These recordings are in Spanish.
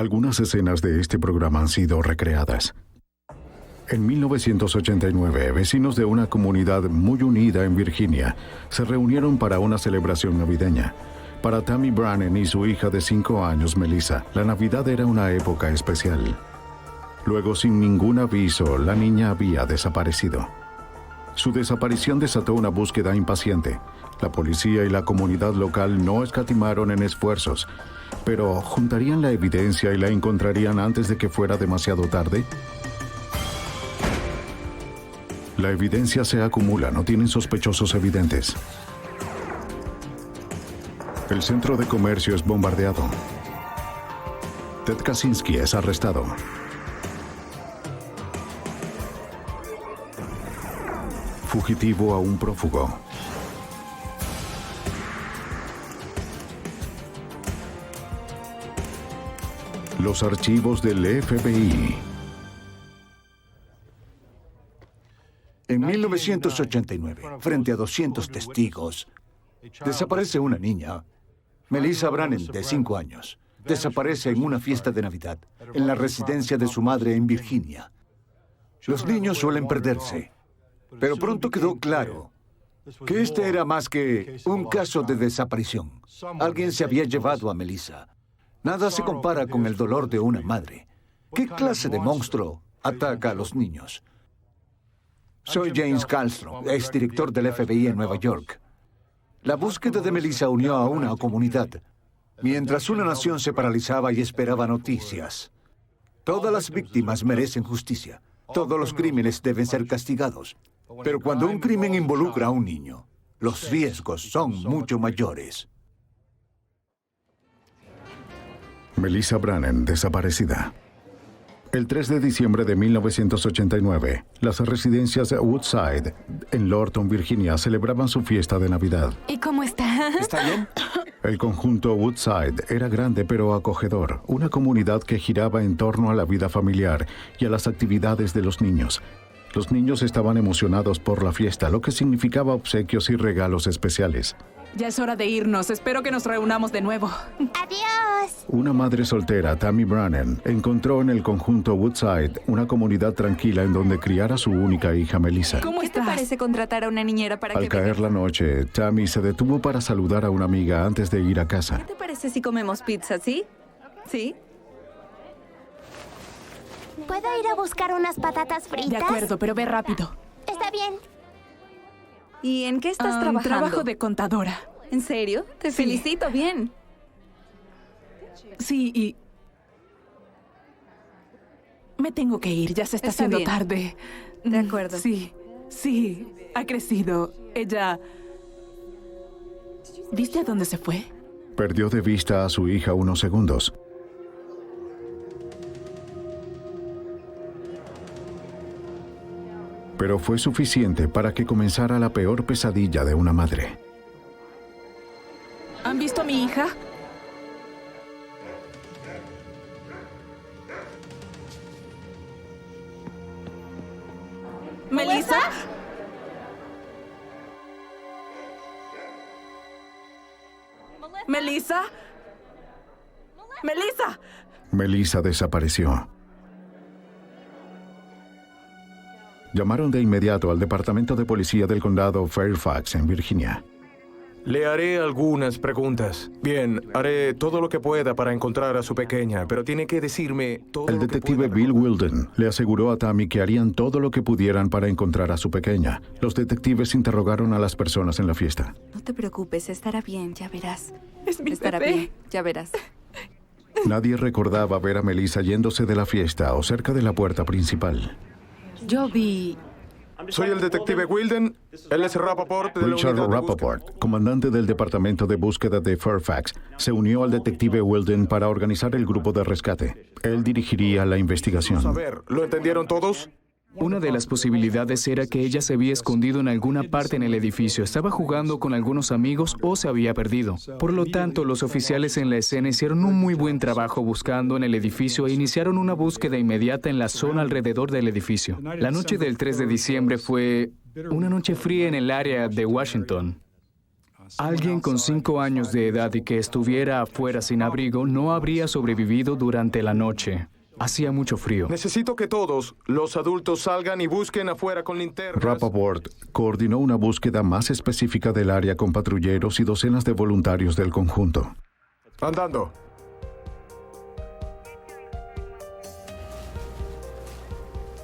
Algunas escenas de este programa han sido recreadas. En 1989, vecinos de una comunidad muy unida en Virginia se reunieron para una celebración navideña. Para Tammy Brannan y su hija de 5 años, Melissa, la Navidad era una época especial. Luego, sin ningún aviso, la niña había desaparecido. Su desaparición desató una búsqueda impaciente. La policía y la comunidad local no escatimaron en esfuerzos, pero ¿juntarían la evidencia y la encontrarían antes de que fuera demasiado tarde? La evidencia se acumula, no tienen sospechosos evidentes. El centro de comercio es bombardeado. Ted Kaczynski es arrestado. Fugitivo a un prófugo. Los archivos del FBI. En 1989, frente a 200 testigos, desaparece una niña, Melissa Brannan, de 5 años. Desaparece en una fiesta de Navidad, en la residencia de su madre en Virginia. Los niños suelen perderse, pero pronto quedó claro que este era más que un caso de desaparición. Alguien se había llevado a Melissa. Nada se compara con el dolor de una madre. ¿Qué clase de monstruo ataca a los niños? Soy James Kallstrom, exdirector del FBI en Nueva York. La búsqueda de Melissa unió a una comunidad, mientras una nación se paralizaba y esperaba noticias. Todas las víctimas merecen justicia. Todos los crímenes deben ser castigados. Pero cuando un crimen involucra a un niño, los riesgos son mucho mayores. Melissa Brannan, desaparecida. El 3 de diciembre de 1989, las residencias Woodside en Lorton, Virginia, celebraban su fiesta de Navidad. ¿Y cómo está? ¿Está bien? El conjunto Woodside era grande pero acogedor, una comunidad que giraba en torno a la vida familiar y a las actividades de los niños. Los niños estaban emocionados por la fiesta, lo que significaba obsequios y regalos especiales. Ya es hora de irnos. Espero que nos reunamos de nuevo. ¡Adiós! Una madre soltera, Tammy Brannan, encontró en el conjunto Woodside una comunidad tranquila en donde criar a su única hija, Melissa. ¿Cómo ¿Qué te estás? parece contratar a una niñera para Al que caer la noche, Tammy se detuvo para saludar a una amiga antes de ir a casa. ¿Qué te parece si comemos pizza, sí? ¿Sí? ¿Puedo ir a buscar unas patatas fritas? De acuerdo, pero ve rápido. Está bien. ¿Y en qué estás trabajando? Trabajo de contadora. ¿En serio? Te Sí. felicito, bien. Sí, y... me tengo que ir, ya se está Está haciendo bien. tarde. De acuerdo. Sí, ha crecido. Ella... ¿Viste a dónde se fue? Perdió de vista a su hija unos segundos. Pero fue suficiente para que comenzara la peor pesadilla de una madre. ¿Han visto a mi hija? ¿Melissa? ¿Melissa? ¡Melissa! Melissa desapareció. Llamaron de inmediato al Departamento de Policía del Condado Fairfax, en Virginia. Le haré algunas preguntas. Bien, haré todo lo que pueda para encontrar a su pequeña, pero tiene que decirme todo El lo que detective pueda. Bill Wilden le aseguró a Tammy que harían todo lo que pudieran para encontrar a su pequeña. Los detectives interrogaron a las personas en la fiesta. No te preocupes, estará bien, ya verás. Es mi Estará bebé. bien, ya verás. Nadie recordaba ver a Melissa yéndose de la fiesta o cerca de la puerta principal. Yo vi... Soy el detective Wilden. Él es Rappaport de la Richard unidad de Rappaport, comandante del Departamento de Búsqueda de Fairfax, se unió al detective Wilden para organizar el grupo de rescate. Él dirigiría la búsqueda. A investigación. ver, ¿lo entendieron todos? Una de las posibilidades era que ella se había escondido en alguna parte en el edificio, estaba jugando con algunos amigos o se había perdido. Por lo tanto, los oficiales en la escena hicieron un muy buen trabajo buscando en el edificio e iniciaron una búsqueda inmediata en la zona alrededor del edificio. La noche del 3 de diciembre fue una noche fría en el área de Washington. Alguien con 5 años de edad y que estuviera afuera sin abrigo no habría sobrevivido durante la noche. Hacía mucho frío. Necesito que todos los adultos salgan y busquen afuera con linternas. Rappaport coordinó una búsqueda más específica del área con patrulleros y docenas de voluntarios del conjunto. Andando.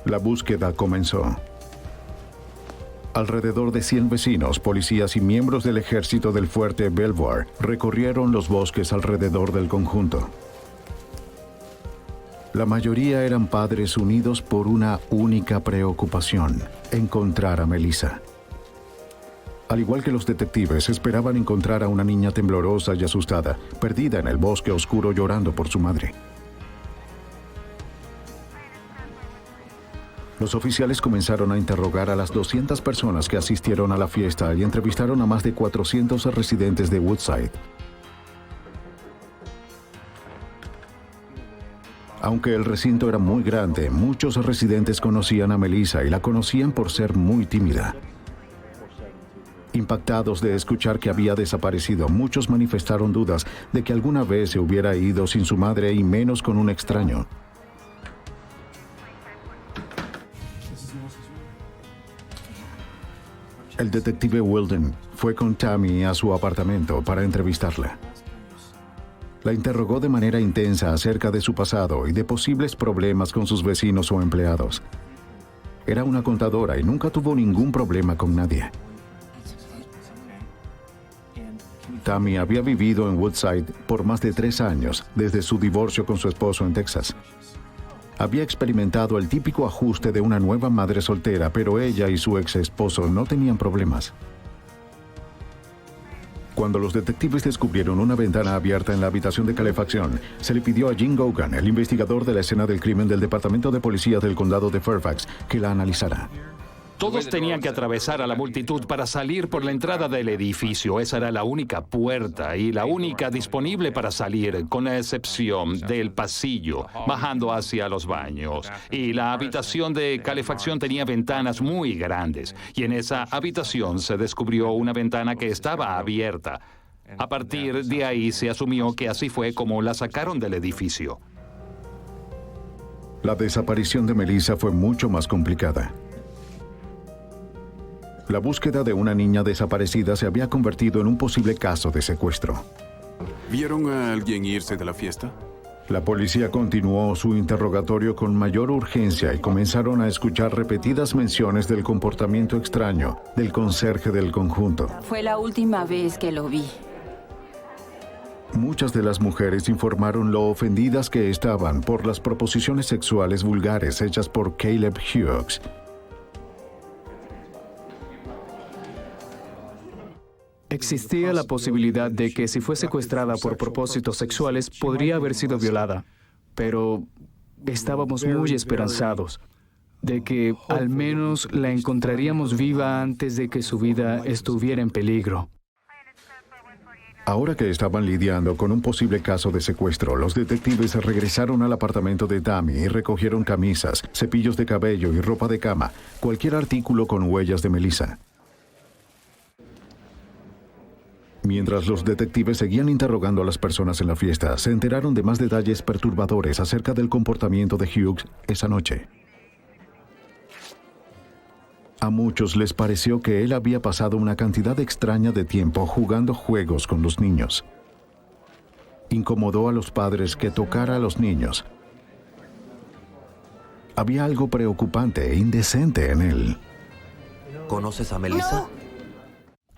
La búsqueda comenzó. Alrededor de 100 vecinos, policías y miembros del ejército del fuerte Belvoir recorrieron los bosques alrededor del conjunto. La mayoría eran padres unidos por una única preocupación: encontrar a Melissa. Al igual que los detectives, esperaban encontrar a una niña temblorosa y asustada, perdida en el bosque oscuro llorando por su madre. Los oficiales comenzaron a interrogar a las 200 personas que asistieron a la fiesta y entrevistaron a más de 400 residentes de Woodside. Aunque el recinto era muy grande, muchos residentes conocían a Melissa y la conocían por ser muy tímida. Impactados de escuchar que había desaparecido, muchos manifestaron dudas de que alguna vez se hubiera ido sin su madre y menos con un extraño. El detective Wilden fue con Tammy a su apartamento para entrevistarla. La interrogó de manera intensa acerca de su pasado y de posibles problemas con sus vecinos o empleados. Era una contadora y nunca tuvo ningún problema con nadie. Tammy había vivido en Woodside por más de 3 años, desde su divorcio con su esposo en Texas. Había experimentado el típico ajuste de una nueva madre soltera, pero ella y su ex esposo no tenían problemas. Cuando los detectives descubrieron una ventana abierta en la habitación de calefacción, se le pidió a Jim Gogan, el investigador de la escena del crimen del Departamento de Policía del Condado de Fairfax, que la analizara. Todos tenían que atravesar a la multitud para salir por la entrada del edificio. Esa era la única puerta y la única disponible para salir, con la excepción del pasillo, bajando hacia los baños. Y la habitación de calefacción tenía ventanas muy grandes, y en esa habitación se descubrió una ventana que estaba abierta. A partir de ahí se asumió que así fue como la sacaron del edificio. La desaparición de Melissa fue mucho más complicada. La búsqueda de una niña desaparecida se había convertido en un posible caso de secuestro. ¿Vieron a alguien irse de la fiesta? La policía continuó su interrogatorio con mayor urgencia y comenzaron a escuchar repetidas menciones del comportamiento extraño del conserje del conjunto. Fue la última vez que lo vi. Muchas de las mujeres informaron lo ofendidas que estaban por las proposiciones sexuales vulgares hechas por Caleb Hughes. Existía la posibilidad de que si fue secuestrada por propósitos sexuales, podría haber sido violada. Pero estábamos muy esperanzados de que al menos la encontraríamos viva antes de que su vida estuviera en peligro. Ahora que estaban lidiando con un posible caso de secuestro, los detectives regresaron al apartamento de Tammy y recogieron camisas, cepillos de cabello y ropa de cama, cualquier artículo con huellas de Melissa. Mientras los detectives seguían interrogando a las personas en la fiesta, se enteraron de más detalles perturbadores acerca del comportamiento de Hughes esa noche. A muchos les pareció que él había pasado una cantidad extraña de tiempo jugando juegos con los niños. Incomodó a los padres que tocara a los niños. Había algo preocupante e indecente en él. ¿Conoces a Melissa? No.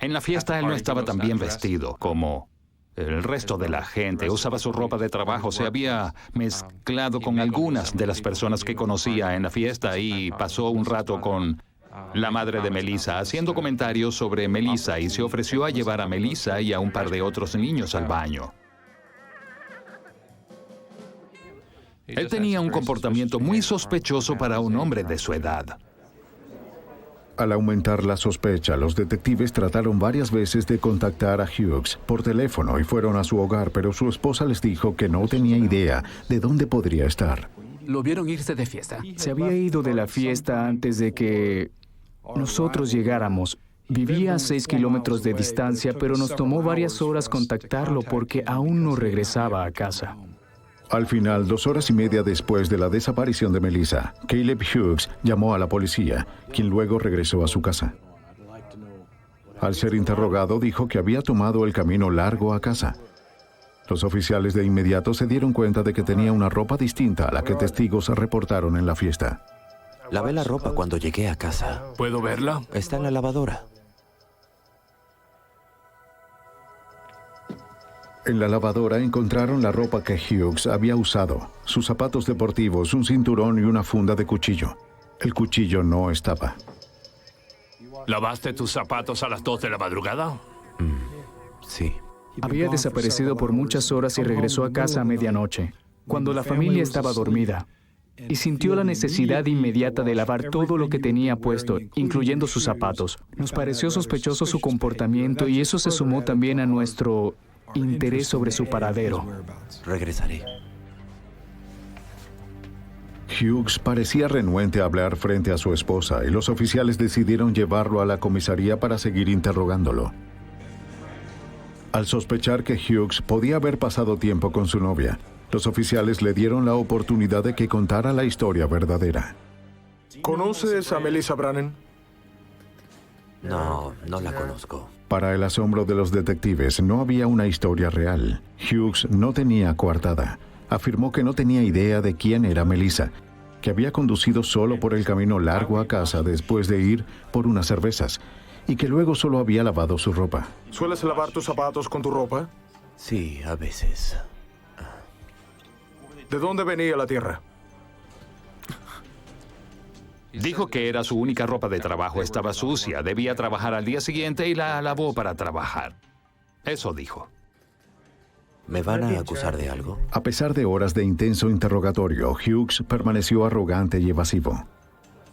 En la fiesta él no estaba tan bien vestido como el resto de la gente. Usaba su ropa de trabajo, se había mezclado con algunas de las personas que conocía en la fiesta y pasó un rato con la madre de Melissa, haciendo comentarios sobre Melissa, y se ofreció a llevar a Melissa y a un par de otros niños al baño. Él tenía un comportamiento muy sospechoso para un hombre de su edad. Al aumentar la sospecha, los detectives trataron varias veces de contactar a Hughes por teléfono y fueron a su hogar, pero su esposa les dijo que no tenía idea de dónde podría estar. ¿Lo vieron irse de fiesta? Se había ido de la fiesta antes de que nosotros llegáramos. Vivía a 6 kilómetros de distancia, pero nos tomó varias horas contactarlo porque aún no regresaba a casa. Al final, 2 horas y media después de la desaparición de Melissa, Caleb Hughes llamó a la policía, quien luego regresó a su casa. Al ser interrogado, dijo que había tomado el camino largo a casa. Los oficiales de inmediato se dieron cuenta de que tenía una ropa distinta a la que testigos reportaron en la fiesta. Lavé la ropa cuando llegué a casa. ¿Puedo verla? Está en la lavadora. En la lavadora encontraron la ropa que Hughes había usado, sus zapatos deportivos, un cinturón y una funda de cuchillo. El cuchillo no estaba. ¿Lavaste tus zapatos a las 2 de la madrugada? Sí. Había desaparecido por muchas horas y regresó a casa a medianoche, cuando la familia estaba dormida, y sintió la necesidad inmediata de lavar todo lo que tenía puesto, incluyendo sus zapatos. Nos pareció sospechoso su comportamiento y eso se sumó también a nuestro interés sobre su paradero. Regresaré. Hughes parecía renuente a hablar frente a su esposa y los oficiales decidieron llevarlo a la comisaría para seguir interrogándolo. Al sospechar que Hughes podía haber pasado tiempo con su novia, los oficiales le dieron la oportunidad de que contara la historia verdadera. ¿Conoces a Melissa Brannan? No, no la conozco. Para el asombro de los detectives, no había una historia real. Hughes no tenía coartada. Afirmó que no tenía idea de quién era Melissa, que había conducido solo por el camino largo a casa después de ir por unas cervezas, y que luego solo había lavado su ropa. ¿Sueles lavar tus zapatos con tu ropa? Sí, a veces. ¿De dónde venía la tierra? Dijo que era su única ropa de trabajo, estaba sucia, debía trabajar al día siguiente y la lavó para trabajar. Eso dijo. ¿Me van a acusar de algo? A pesar de horas de intenso interrogatorio, Hughes permaneció arrogante y evasivo.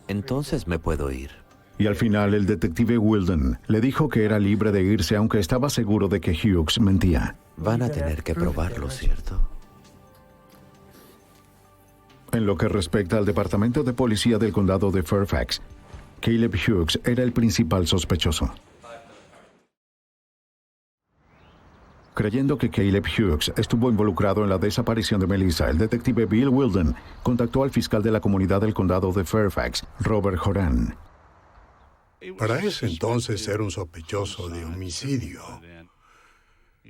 Entonces me puedo ir. Y al final el detective Wilden le dijo que era libre de irse, aunque estaba seguro de que Hughes mentía. Van a tener que probarlo, ¿cierto? En lo que respecta al departamento de policía del condado de Fairfax, Caleb Hughes era el principal sospechoso. Creyendo que Caleb Hughes estuvo involucrado en la desaparición de Melissa, el detective Bill Wilden contactó al fiscal de la comunidad del condado de Fairfax, Robert Horan. Para ese entonces era un sospechoso de homicidio.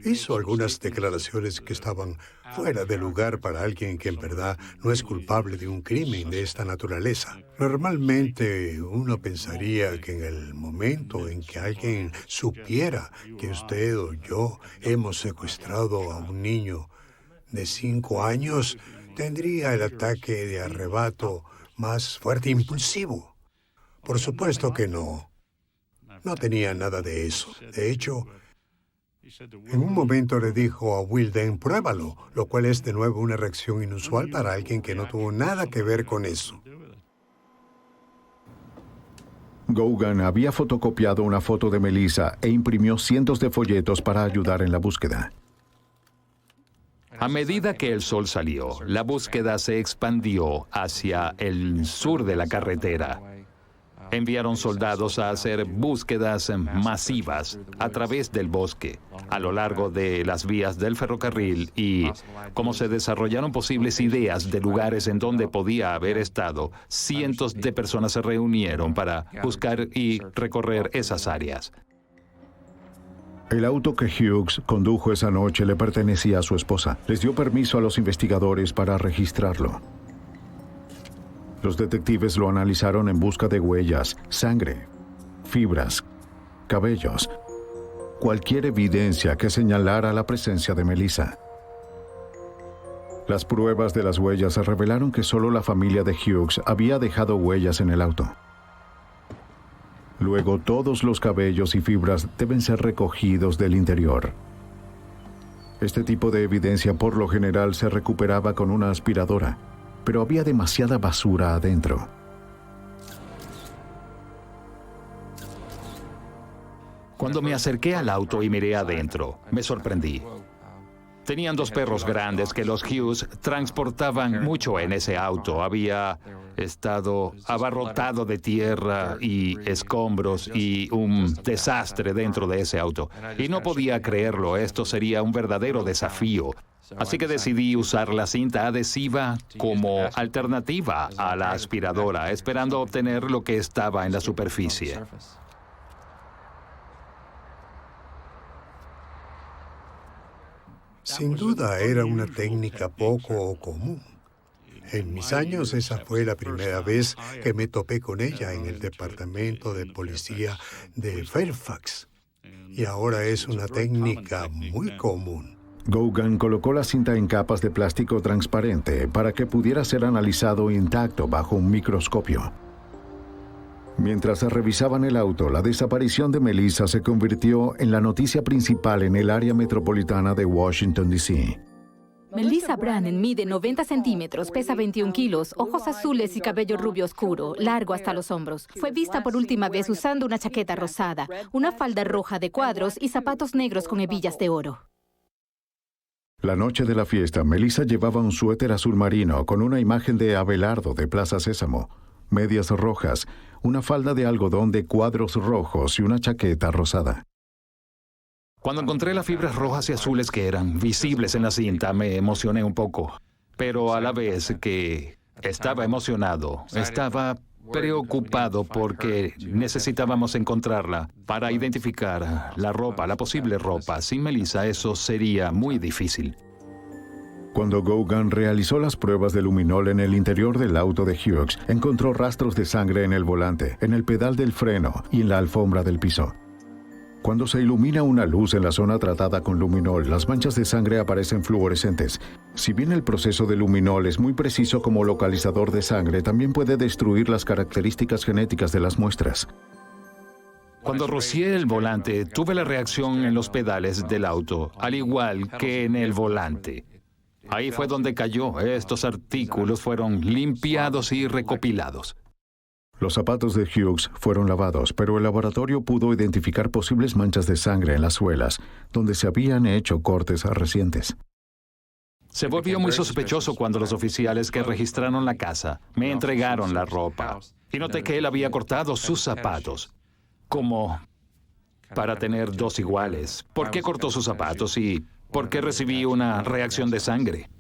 Hizo algunas declaraciones que estaban fuera de lugar para alguien que en verdad no es culpable de un crimen de esta naturaleza. Normalmente uno pensaría que en el momento en que alguien supiera que usted o yo hemos secuestrado a un niño de 5 años, tendría el ataque de arrebato más fuerte e impulsivo. Por supuesto que no. No tenía nada de eso. De hecho, en un momento le dijo a Wilden, pruébalo, lo cual es de nuevo una reacción inusual para alguien que no tuvo nada que ver con eso. Gogan había fotocopiado una foto de Melissa e imprimió cientos de folletos para ayudar en la búsqueda. A medida que el sol salió, la búsqueda se expandió hacia el sur de la carretera. Enviaron soldados a hacer búsquedas masivas a través del bosque, a lo largo de las vías del ferrocarril y, como se desarrollaron posibles ideas de lugares en donde podía haber estado, cientos de personas se reunieron para buscar y recorrer esas áreas. El auto que Hughes condujo esa noche le pertenecía a su esposa. Les dio permiso a los investigadores para registrarlo. Los detectives lo analizaron en busca de huellas, sangre, fibras, cabellos, cualquier evidencia que señalara la presencia de Melissa. Las pruebas de las huellas revelaron que solo la familia de Hughes había dejado huellas en el auto. Luego, todos los cabellos y fibras deben ser recogidos del interior. Este tipo de evidencia por lo general se recuperaba con una aspiradora, pero había demasiada basura adentro. Cuando me acerqué al auto y miré adentro, me sorprendí. Tenían 2 perros grandes que los Hughes transportaban mucho en ese auto. Había estado abarrotado de tierra y escombros y un desastre dentro de ese auto. Y no podía creerlo, esto sería un verdadero desafío. Así que decidí usar la cinta adhesiva como alternativa a la aspiradora, esperando obtener lo que estaba en la superficie. Sin duda era una técnica poco común. En mis años esa fue la primera vez que me topé con ella en el departamento de policía de Fairfax. Y ahora es una técnica muy común. Gogan colocó la cinta en capas de plástico transparente para que pudiera ser analizado intacto bajo un microscopio. Mientras revisaban el auto, la desaparición de Melissa se convirtió en la noticia principal en el área metropolitana de Washington, D.C. Melissa Brannan mide 90 centímetros, pesa 21 kilos, ojos azules y cabello rubio oscuro, largo hasta los hombros. Fue vista por última vez usando una chaqueta rosada, una falda roja de cuadros y zapatos negros con hebillas de oro. La noche de la fiesta, Melissa llevaba un suéter azul marino con una imagen de Abelardo de Plaza Sésamo, medias rojas, una falda de algodón de cuadros rojos y una chaqueta rosada. Cuando encontré las fibras rojas y azules que eran visibles en la cinta, me emocioné un poco. Pero a la vez que estaba emocionado, estaba preocupado porque necesitábamos encontrarla para identificar la ropa, la posible ropa. Sin Melissa eso sería muy difícil. Cuando Gogan realizó las pruebas de luminol en el interior del auto de Hughes, encontró rastros de sangre en el volante, en el pedal del freno y en la alfombra del piso. Cuando se ilumina una luz en la zona tratada con luminol, las manchas de sangre aparecen fluorescentes. Si bien el proceso de luminol es muy preciso como localizador de sangre, también puede destruir las características genéticas de las muestras. Cuando rocié el volante, tuve la reacción en los pedales del auto, al igual que en el volante. Ahí fue donde cayó. Estos artículos fueron limpiados y recopilados. Los zapatos de Hughes fueron lavados, pero el laboratorio pudo identificar posibles manchas de sangre en las suelas, donde se habían hecho cortes recientes. Se volvió muy sospechoso cuando los oficiales que registraron la casa me entregaron la ropa y noté que él había cortado sus zapatos, como para tener 2 iguales. ¿Por qué cortó sus zapatos y por qué recibí una reacción de sangre?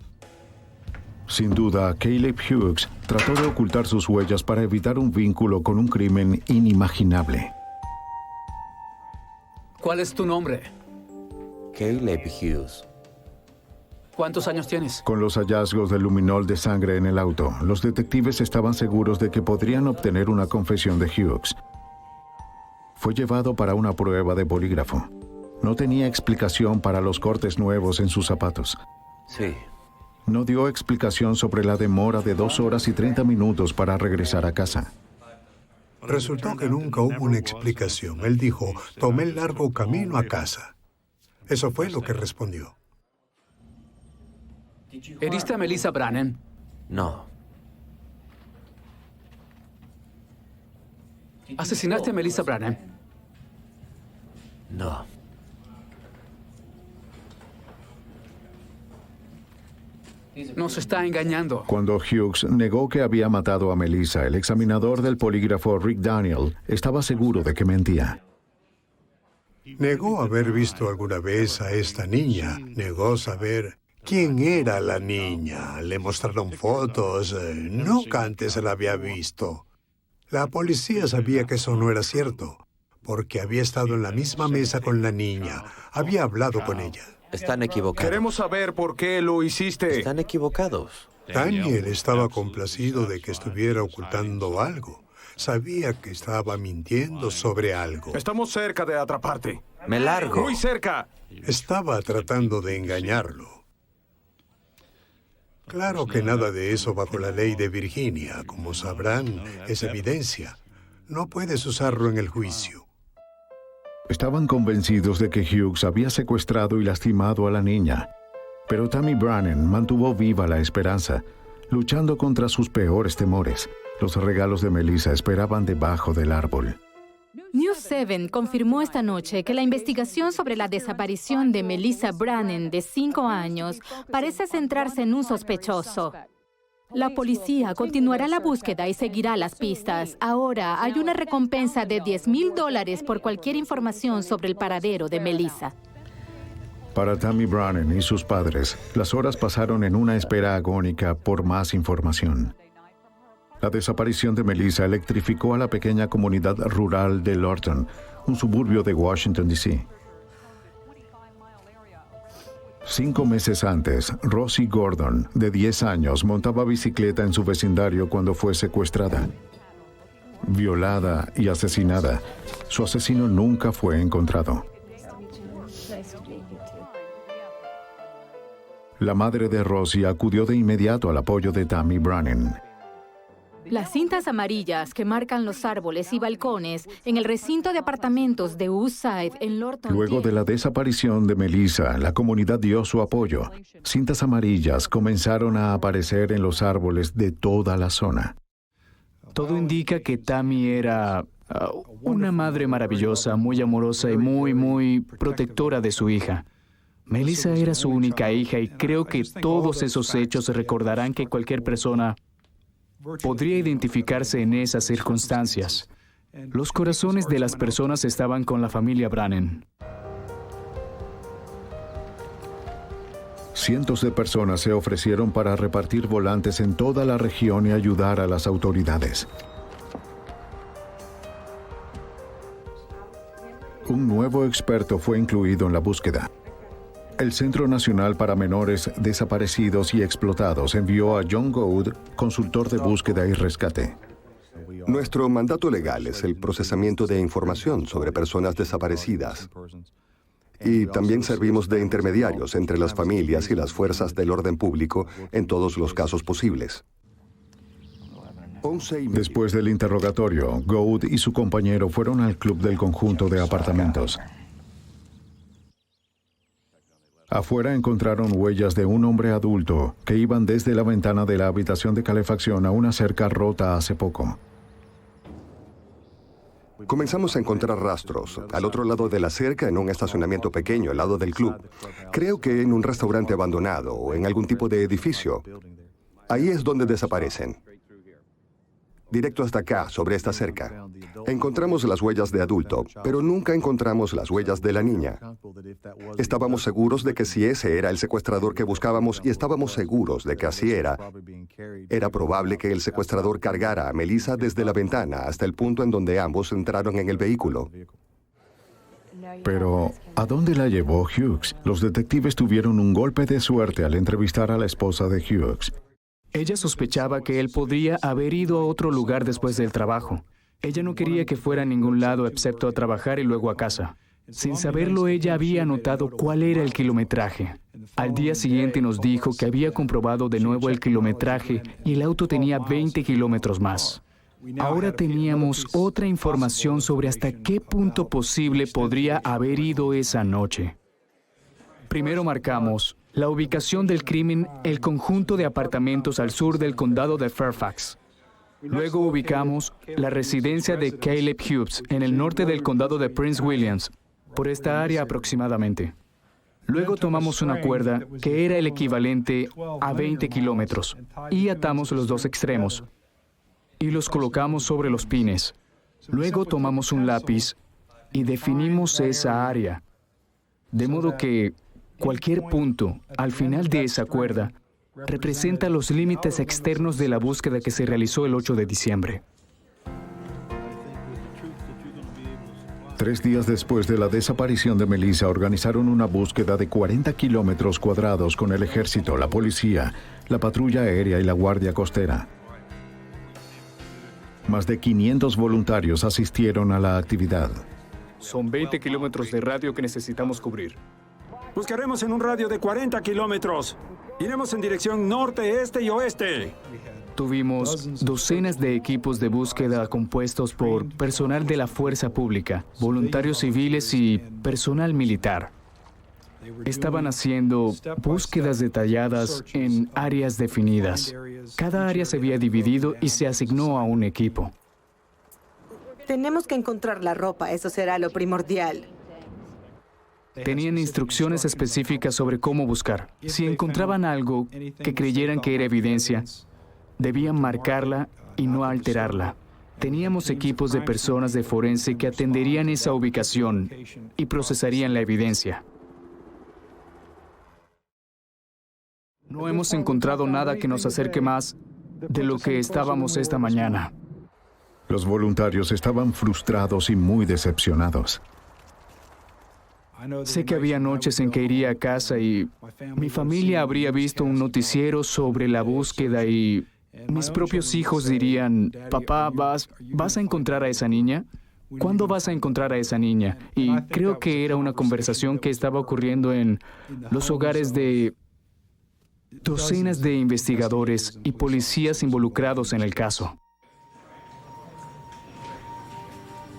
Sin duda, Caleb Hughes trató de ocultar sus huellas para evitar un vínculo con un crimen inimaginable. ¿Cuál es tu nombre? Caleb Hughes. ¿Cuántos años tienes? Con los hallazgos de luminol de sangre en el auto, los detectives estaban seguros de que podrían obtener una confesión de Hughes. Fue llevado para una prueba de polígrafo. No tenía explicación para los cortes nuevos en sus zapatos. Sí. No dio explicación sobre la demora de 2 horas y 30 minutos para regresar a casa. Resultó que nunca hubo una explicación. Él dijo, tomé el largo camino a casa. Eso fue lo que respondió. ¿Heriste a Melissa Brannan? No. ¿Asesinaste a Melissa Brannan? No. Nos está engañando. Cuando Hughes negó que había matado a Melissa, el examinador del polígrafo Rick Daniel estaba seguro de que mentía. Negó haber visto alguna vez a esta niña. Negó saber quién era la niña. Le mostraron fotos. Nunca antes la había visto. La policía sabía que eso no era cierto, porque había estado en la misma mesa con la niña. Había hablado con ella. Están equivocados. Queremos saber por qué lo hiciste. Están equivocados. Daniel estaba complacido de que estuviera ocultando algo. Sabía que estaba mintiendo sobre algo. Estamos cerca de atraparte. Me largo. Muy cerca. Estaba tratando de engañarlo. Claro que nada de eso bajo la ley de Virginia. Como sabrán, es evidencia. No puedes usarlo en el juicio. Estaban convencidos de que Hughes había secuestrado y lastimado a la niña. Pero Tammy Brannan mantuvo viva la esperanza, luchando contra sus peores temores. Los regalos de Melissa esperaban debajo del árbol. Newsed 7 confirmó esta noche que la investigación sobre la desaparición de Melissa Brannan, de 5 años, parece centrarse en un sospechoso. La policía continuará la búsqueda y seguirá las pistas. Ahora hay una recompensa de $10,000 por cualquier información sobre el paradero de Melissa. Para Tammy Brannan y sus padres, las horas pasaron en una espera agónica por más información. La desaparición de Melissa electrificó a la pequeña comunidad rural de Lorton, un suburbio de Washington, D.C. 5 meses antes, Rosie Gordon, de 10 años, montaba bicicleta en su vecindario cuando fue secuestrada. Violada y asesinada, su asesino nunca fue encontrado. La madre de Rosie acudió de inmediato al apoyo de Tammy Brannan. Las cintas amarillas que marcan los árboles y balcones en el recinto de apartamentos de Woodside en Lorton. Luego de la desaparición de Melissa, la comunidad dio su apoyo. Cintas amarillas comenzaron a aparecer en los árboles de toda la zona. Todo indica que Tammy era una madre maravillosa, muy amorosa y muy protectora de su hija. Melissa era su única hija y creo que todos esos hechos recordarán que cualquier persona podría identificarse en esas circunstancias. Los corazones de las personas estaban con la familia Brannan. Cientos de personas se ofrecieron para repartir volantes en toda la región y ayudar a las autoridades. Un nuevo experto fue incluido en la búsqueda. El Centro Nacional para Menores Desaparecidos y Explotados envió a John Gould, consultor de búsqueda y rescate. Nuestro mandato legal es el procesamiento de información sobre personas desaparecidas. Y también servimos de intermediarios entre las familias y las fuerzas del orden público en todos los casos posibles. Después del interrogatorio, Gould y su compañero fueron al club del conjunto de apartamentos. Afuera encontraron huellas de un hombre adulto que iban desde la ventana de la habitación de calefacción a una cerca rota hace poco. Comenzamos a encontrar rastros al otro lado de la cerca, en un estacionamiento pequeño al lado del club. Creo que en un restaurante abandonado o en algún tipo de edificio. Ahí es donde desaparecen. Directo hasta acá, sobre esta cerca. Encontramos las huellas de adulto, pero nunca encontramos las huellas de la niña. Estábamos seguros de que si ese era el secuestrador que buscábamos, y estábamos seguros de que así era probable que el secuestrador cargara a Melissa desde la ventana hasta el punto en donde ambos entraron en el vehículo. Pero, ¿a dónde la llevó Hughes? Los detectives tuvieron un golpe de suerte al entrevistar a la esposa de Hughes. Ella sospechaba que él podría haber ido a otro lugar después del trabajo. Ella no quería que fuera a ningún lado excepto a trabajar y luego a casa. Sin saberlo, ella había anotado cuál era el kilometraje. Al día siguiente nos dijo que había comprobado de nuevo el kilometraje y el auto tenía 20 kilómetros más. Ahora teníamos otra información sobre hasta qué punto posible podría haber ido esa noche. Primero marcamos la ubicación del crimen, el conjunto de apartamentos al sur del condado de Fairfax. Luego ubicamos la residencia de Caleb Hughes en el norte del condado de Prince William, por esta área aproximadamente. Luego tomamos una cuerda que era el equivalente a 20 kilómetros y atamos los dos extremos y los colocamos sobre los pines. Luego tomamos un lápiz y definimos esa área, de modo que cualquier punto al final de esa cuerda representa los límites externos de la búsqueda que se realizó el 8 de diciembre. 3 días después de la desaparición de Melissa, organizaron una búsqueda de 40 kilómetros cuadrados con el ejército, la policía, la patrulla aérea y la guardia costera. Más de 500 voluntarios asistieron a la actividad. Son 20 kilómetros de radio que necesitamos cubrir. Buscaremos en un radio de 40 kilómetros. Iremos en dirección norte, este y oeste. Tuvimos docenas de equipos de búsqueda compuestos por personal de la fuerza pública, voluntarios civiles y personal militar. Estaban haciendo búsquedas detalladas en áreas definidas. Cada área se había dividido y se asignó a un equipo. Tenemos que encontrar la ropa, eso será lo primordial. Tenían instrucciones específicas sobre cómo buscar. Si encontraban algo que creyeran que era evidencia, debían marcarla y no alterarla. Teníamos equipos de personas de forense que atenderían esa ubicación y procesarían la evidencia. No hemos encontrado nada que nos acerque más de lo que estábamos esta mañana. Los voluntarios estaban frustrados y muy decepcionados. Sé que había noches en que iría a casa y mi familia habría visto un noticiero sobre la búsqueda y mis propios hijos dirían, papá, ¿vas a encontrar a esa niña? ¿Cuándo vas a encontrar a esa niña? Y creo que era una conversación que estaba ocurriendo en los hogares de docenas de investigadores y policías involucrados en el caso.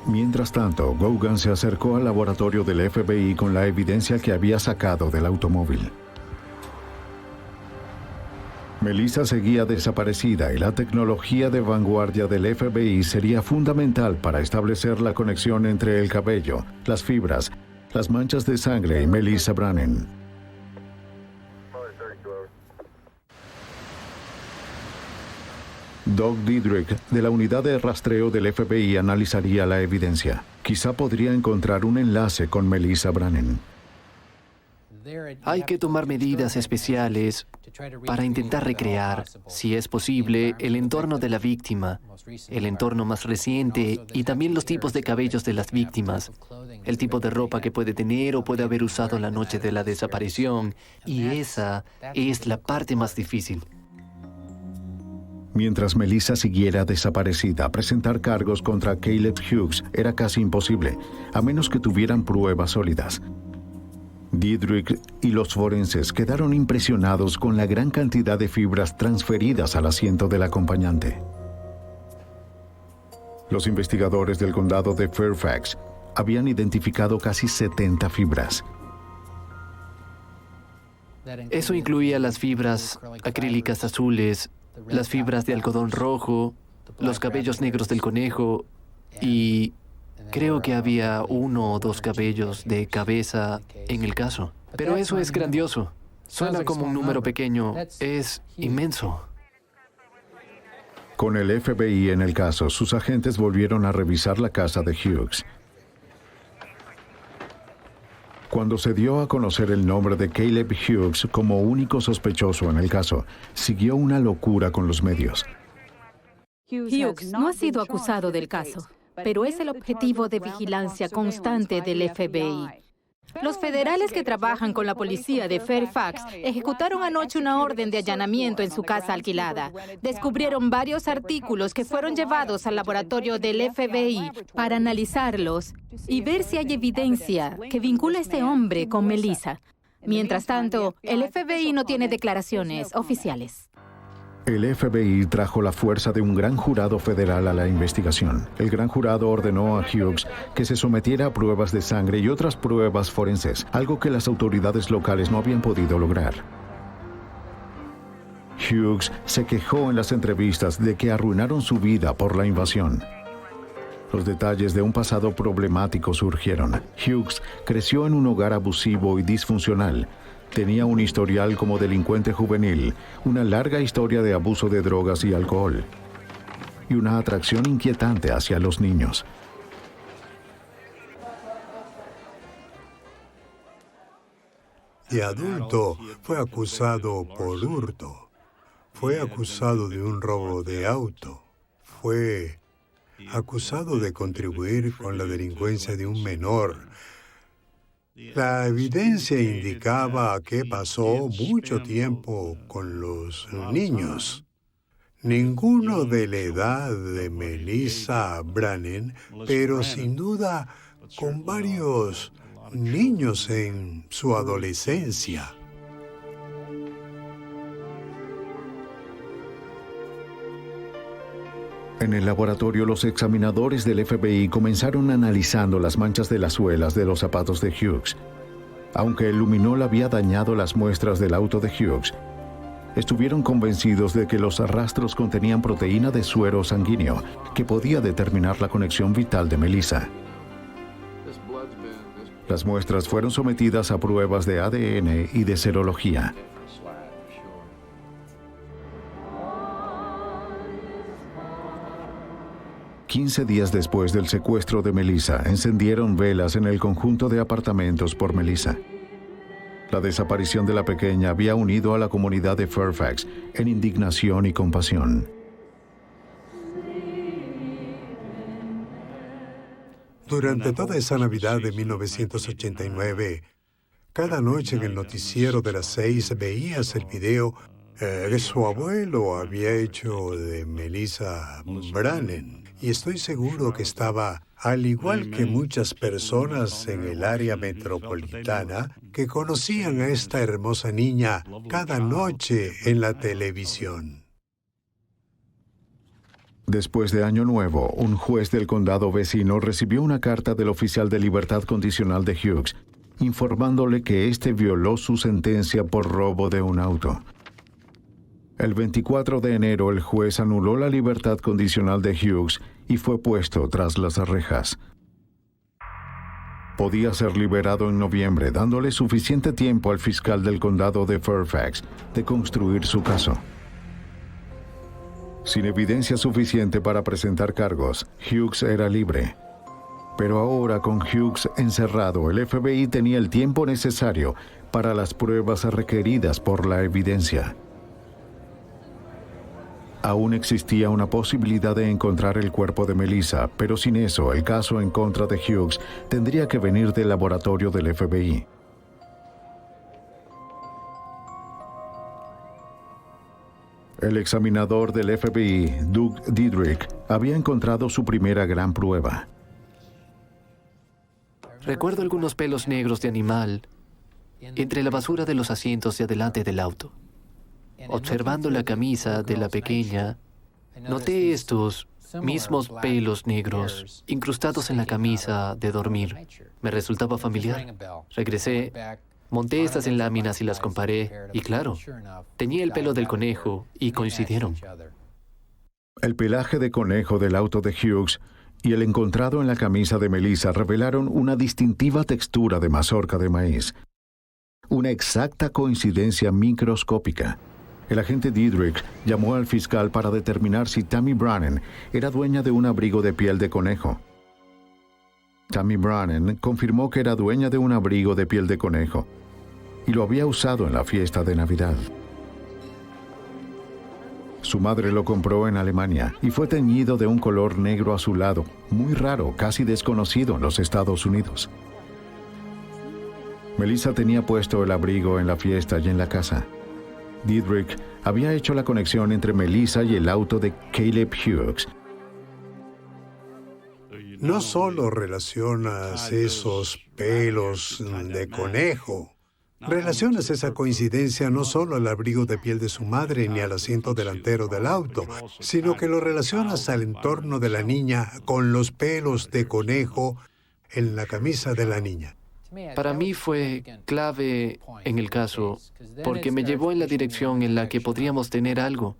Mientras tanto, Gogan se acercó al laboratorio del FBI con la evidencia que había sacado del automóvil. Melissa seguía desaparecida y la tecnología de vanguardia del FBI sería fundamental para establecer la conexión entre el cabello, las fibras, las manchas de sangre y Melissa Brannan. Doug Diedrich, de la unidad de rastreo del FBI, analizaría la evidencia. Quizá podría encontrar un enlace con Melissa Brannan. Hay que tomar medidas especiales para intentar recrear, si es posible, el entorno de la víctima, el entorno más reciente y también los tipos de cabellos de las víctimas, el tipo de ropa que puede tener o puede haber usado la noche de la desaparición, y esa es la parte más difícil. Mientras Melissa siguiera desaparecida, presentar cargos contra Caleb Hughes era casi imposible, a menos que tuvieran pruebas sólidas. Diedrich y los forenses quedaron impresionados con la gran cantidad de fibras transferidas al asiento del acompañante. Los investigadores del condado de Fairfax habían identificado casi 70 fibras. Eso incluía las fibras acrílicas azules, las fibras de algodón rojo, los cabellos negros del conejo y creo que había 1 o 2 cabellos de cabeza en el caso. Pero eso es grandioso. Suena como un número pequeño. Es inmenso. Con el FBI en el caso, sus agentes volvieron a revisar la casa de Hughes. Cuando se dio a conocer el nombre de Caleb Hughes como único sospechoso en el caso, siguió una locura con los medios. Hughes no ha sido acusado del caso, pero es el objetivo de vigilancia constante del FBI. Los federales que trabajan con la policía de Fairfax ejecutaron anoche una orden de allanamiento en su casa alquilada. Descubrieron varios artículos que fueron llevados al laboratorio del FBI para analizarlos y ver si hay evidencia que vincula a este hombre con Melissa. Mientras tanto, el FBI no tiene declaraciones oficiales. El FBI trajo la fuerza de un gran jurado federal a la investigación. El gran jurado ordenó a Hughes que se sometiera a pruebas de sangre y otras pruebas forenses, algo que las autoridades locales no habían podido lograr. Hughes se quejó en las entrevistas de que arruinaron su vida por la invasión. Los detalles de un pasado problemático surgieron. Hughes creció en un hogar abusivo y disfuncional. Tenía un historial como delincuente juvenil, una larga historia de abuso de drogas y alcohol, y una atracción inquietante hacia los niños. De adulto fue acusado por hurto, fue acusado de un robo de auto, fue acusado de contribuir con la delincuencia de un menor. La evidencia indicaba que pasó mucho tiempo con los niños. Ninguno de la edad de Melissa Brannan, pero sin duda con varios niños en su adolescencia. En el laboratorio, los examinadores del FBI comenzaron analizando las manchas de las suelas de los zapatos de Hughes. Aunque el luminol había dañado las muestras del auto de Hughes, estuvieron convencidos de que los rastros contenían proteína de suero sanguíneo, que podía determinar la conexión vital de Melissa. Las muestras fueron sometidas a pruebas de ADN y de serología. «15 días después del secuestro de Melissa, encendieron velas en el conjunto de apartamentos por Melissa. La desaparición de la pequeña había unido a la comunidad de Fairfax en indignación y compasión. Durante toda esa Navidad de 1989, cada noche en el noticiero de las 6 veías el video que su abuelo había hecho de Melissa Brannan. Y estoy seguro que estaba, al igual que muchas personas en el área metropolitana, que conocían a esta hermosa niña cada noche en la televisión. Después de Año Nuevo, un juez del condado vecino recibió una carta del oficial de libertad condicional de Hughes, informándole que éste violó su sentencia por robo de un auto. El 24 de enero, el juez anuló la libertad condicional de Hughes y fue puesto tras las rejas. Podía ser liberado en noviembre, dándole suficiente tiempo al fiscal del condado de Fairfax de construir su caso. Sin evidencia suficiente para presentar cargos, Hughes era libre. Pero ahora, con Hughes encerrado, el FBI tenía el tiempo necesario para las pruebas requeridas por la evidencia. Aún existía una posibilidad de encontrar el cuerpo de Melissa, pero sin eso, el caso en contra de Hughes tendría que venir del laboratorio del FBI. El examinador del FBI, Doug Diedrich, había encontrado su primera gran prueba. Recuerdo algunos pelos negros de animal entre la basura de los asientos de adelante del auto. Observando la camisa de la pequeña, noté estos mismos pelos negros incrustados en la camisa de dormir. Me resultaba familiar. Regresé, monté estas en láminas y las comparé, y claro, tenía el pelo del conejo y coincidieron. El pelaje de conejo del auto de Hughes y el encontrado en la camisa de Melissa revelaron una distintiva textura de mazorca de maíz. Una exacta coincidencia microscópica. El agente Diedrich llamó al fiscal para determinar si Tammy Brannan era dueña de un abrigo de piel de conejo. Tammy Brannan confirmó que era dueña de un abrigo de piel de conejo y lo había usado en la fiesta de Navidad. Su madre lo compró en Alemania y fue teñido de un color negro azulado, muy raro, casi desconocido en los Estados Unidos. Melissa tenía puesto el abrigo en la fiesta y en la casa. Diedrich había hecho la conexión entre Melissa y el auto de Caleb Hughes. No solo relacionas esos pelos de conejo, relacionas esa coincidencia no solo al abrigo de piel de su madre ni al asiento delantero del auto, sino que lo relacionas al entorno de la niña con los pelos de conejo en la camisa de la niña. Para mí fue clave en el caso, porque me llevó en la dirección en la que podríamos tener algo.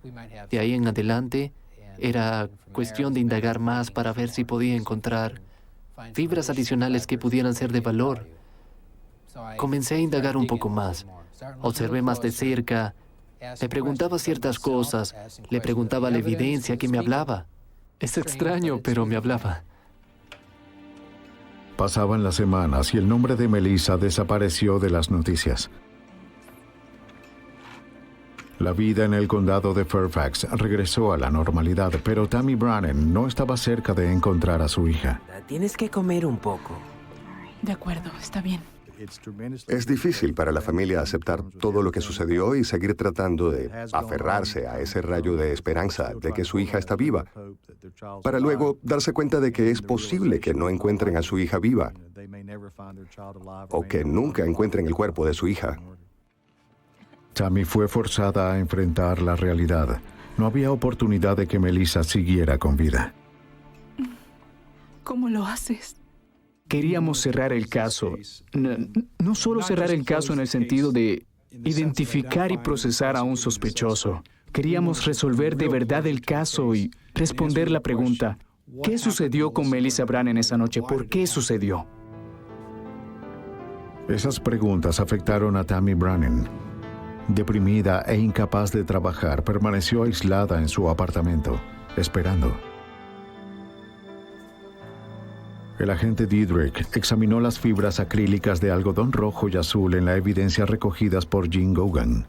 De ahí en adelante, era cuestión de indagar más para ver si podía encontrar fibras adicionales que pudieran ser de valor. Comencé a indagar un poco más. Observé más de cerca. Le preguntaba ciertas cosas. Le preguntaba la evidencia que me hablaba. Es extraño, pero me hablaba. Pasaban las semanas y el nombre de Melissa desapareció de las noticias. La vida en el condado de Fairfax regresó a la normalidad, pero Tammy Brannan no estaba cerca de encontrar a su hija. Tienes que comer un poco. De acuerdo, está bien. Es difícil para la familia aceptar todo lo que sucedió y seguir tratando de aferrarse a ese rayo de esperanza de que su hija está viva, para luego darse cuenta de que es posible que no encuentren a su hija viva o que nunca encuentren el cuerpo de su hija. Tammy fue forzada a enfrentar la realidad. No había oportunidad de que Melissa siguiera con vida. ¿Cómo lo haces? Queríamos cerrar el caso. No solo cerrar el caso en el sentido de identificar y procesar a un sospechoso. Queríamos resolver de verdad el caso y responder la pregunta, ¿qué sucedió con Melissa Brannan esa noche? ¿Por qué sucedió? Esas preguntas afectaron a Tammy Brannan. Deprimida e incapaz de trabajar, permaneció aislada en su apartamento, esperando. El agente Diedrich examinó las fibras acrílicas de algodón rojo y azul en la evidencia recogidas por Jim Gauguin.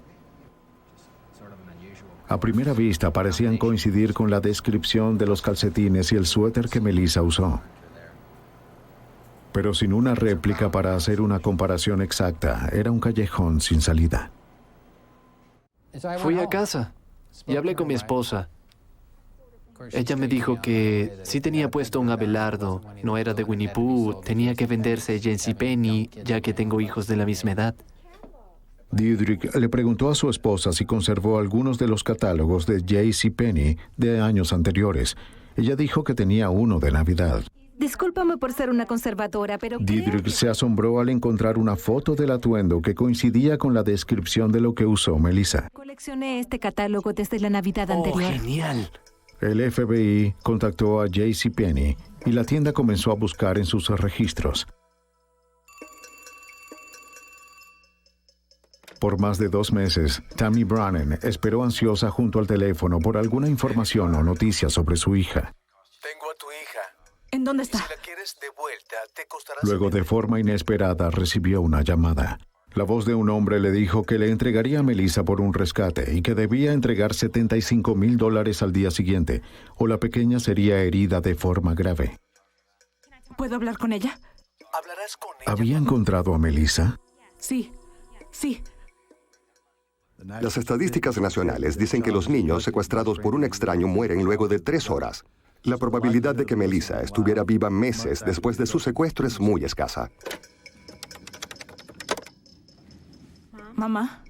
A primera vista parecían coincidir con la descripción de los calcetines y el suéter que Melissa usó. Pero sin una réplica para hacer una comparación exacta, era un callejón sin salida. Fui a casa y hablé con mi esposa. Ella me dijo que si tenía puesto un abelardo, no era de Winnie Pooh, tenía que venderse a JCPenney, ya que tengo hijos de la misma edad. Diedrich le preguntó a su esposa si conservó algunos de los catálogos de JCPenney de años anteriores. Ella dijo que tenía uno de Navidad. Discúlpame por ser una conservadora, pero Diedrich se asombró al encontrar una foto del atuendo que coincidía con la descripción de lo que usó Melissa. coleccioné este catálogo desde la Navidad anterior. ¡Genial! El FBI contactó a JCPenney y la tienda comenzó a buscar en sus registros. Por más de 2 meses, Tammy Brannan esperó ansiosa junto al teléfono por alguna información o noticia sobre su hija. Tengo a tu hija. ¿En dónde está? Si la quieres de vuelta, te costará... Luego, de forma inesperada, recibió una llamada. La voz de un hombre le dijo que le entregaría a Melissa por un rescate y que debía entregar $75,000 al día siguiente, o la pequeña sería herida de forma grave. ¿Puedo hablar con ella? ¿Hablarás con ella? ¿Había encontrado a Melissa? Sí. Las estadísticas nacionales dicen que los niños secuestrados por un extraño mueren luego de 3 horas. La probabilidad de que Melissa estuviera viva meses después de su secuestro es muy escasa. Mamá,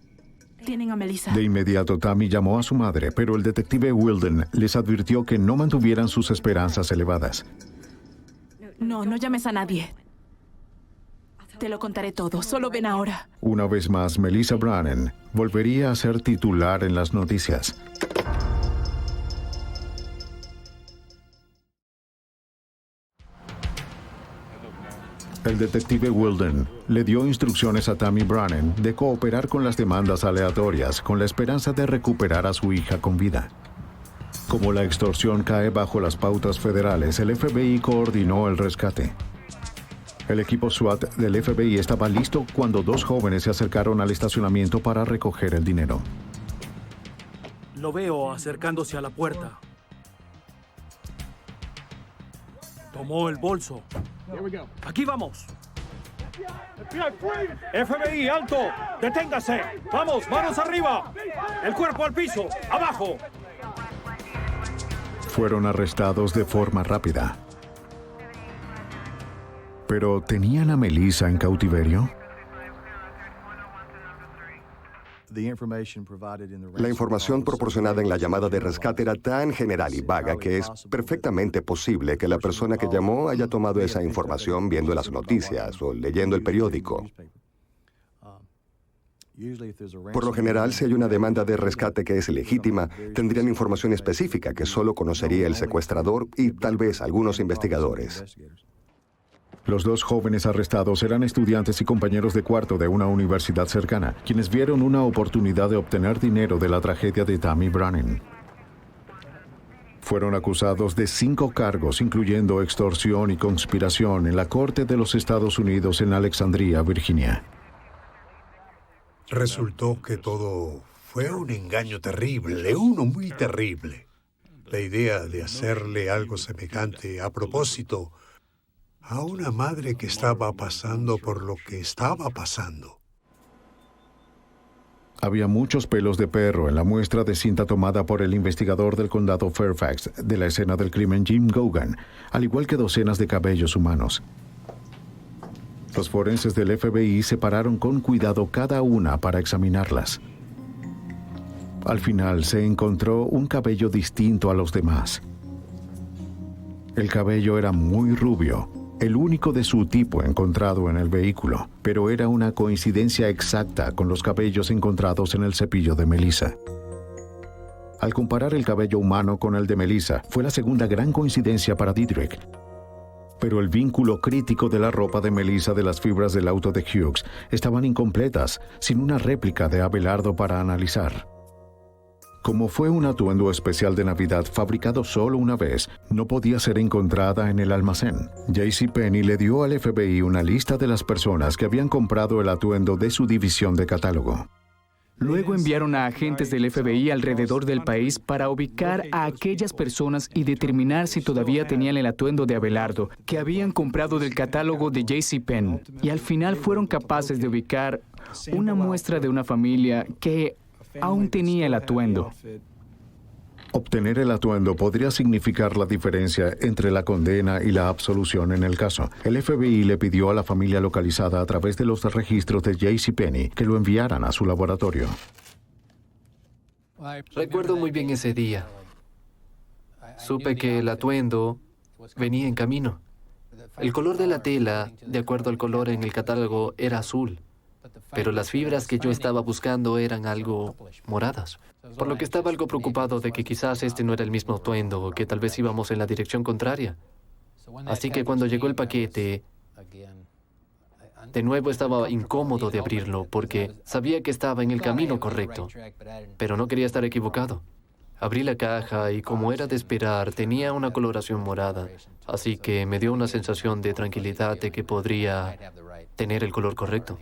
tienen a Melissa. De inmediato, Tammy llamó a su madre, pero el detective Wilden les advirtió que no mantuvieran sus esperanzas elevadas. No llames a nadie. Te lo contaré todo. Solo ven ahora. Una vez más, Melissa Brannan volvería a ser titular en las noticias. El detective Wilden le dio instrucciones a Tammy Brannan de cooperar con las demandas aleatorias con la esperanza de recuperar a su hija con vida. Como la extorsión cae bajo las pautas federales, el FBI coordinó el rescate. El equipo SWAT del FBI estaba listo cuando 2 jóvenes se acercaron al estacionamiento para recoger el dinero. Lo veo acercándose a la puerta. Tomó el bolso. Aquí vamos. FBI, alto. Deténgase. Vamos, manos arriba. El cuerpo al piso. Abajo. Fueron arrestados de forma rápida. ¿Pero tenían a Melissa en cautiverio? La información proporcionada en la llamada de rescate era tan general y vaga que es perfectamente posible que la persona que llamó haya tomado esa información viendo las noticias o leyendo el periódico. Por lo general, si hay una demanda de rescate que es legítima, tendrían información específica que solo conocería el secuestrador y tal vez algunos investigadores. Los 2 jóvenes arrestados eran estudiantes y compañeros de cuarto de una universidad cercana, quienes vieron una oportunidad de obtener dinero de la tragedia de Tammy Brannan. Fueron acusados de 5 cargos, incluyendo extorsión y conspiración, en la Corte de los Estados Unidos en Alexandria, Virginia. Resultó que todo fue un engaño terrible, uno muy terrible. La idea de hacerle algo semejante a propósito a una madre que estaba pasando por lo que estaba pasando. Había muchos pelos de perro en la muestra de cinta tomada por el investigador del condado Fairfax de la escena del crimen, Jim Gauguin, al igual que docenas de cabellos humanos. Los forenses del FBI separaron con cuidado cada una para examinarlas. Al final se encontró un cabello distinto a los demás. El cabello era muy rubio, el único de su tipo encontrado en el vehículo, pero era una coincidencia exacta con los cabellos encontrados en el cepillo de Melissa. Al comparar el cabello humano con el de Melissa, fue la segunda gran coincidencia para Dietrich. Pero el vínculo crítico de la ropa de Melissa de las fibras del auto de Hughes estaban incompletas, sin una réplica de Abelardo para analizar. Como fue un atuendo especial de Navidad fabricado solo una vez, no podía ser encontrada en el almacén. JCPenney le dio al FBI una lista de las personas que habían comprado el atuendo de su división de catálogo. Luego enviaron a agentes del FBI alrededor del país para ubicar a aquellas personas y determinar si todavía tenían el atuendo de Abelardo que habían comprado del catálogo de JCPenney. Y al final fueron capaces de ubicar una muestra de una familia que aún tenía el atuendo. Obtener el atuendo podría significar la diferencia entre la condena y la absolución en el caso. El FBI le pidió a la familia localizada a través de los registros de JCPenney que lo enviaran a su laboratorio. Recuerdo muy bien ese día. Supe que el atuendo venía en camino. El color de la tela, de acuerdo al color en el catálogo, era azul. Pero las fibras que yo estaba buscando eran algo moradas. Por lo que estaba algo preocupado de que quizás este no era el mismo atuendo o que tal vez íbamos en la dirección contraria. Así que cuando llegó el paquete, de nuevo estaba incómodo de abrirlo porque sabía que estaba en el camino correcto, pero no quería estar equivocado. Abrí la caja y, como era de esperar, tenía una coloración morada, así que me dio una sensación de tranquilidad de que podría tener el color correcto.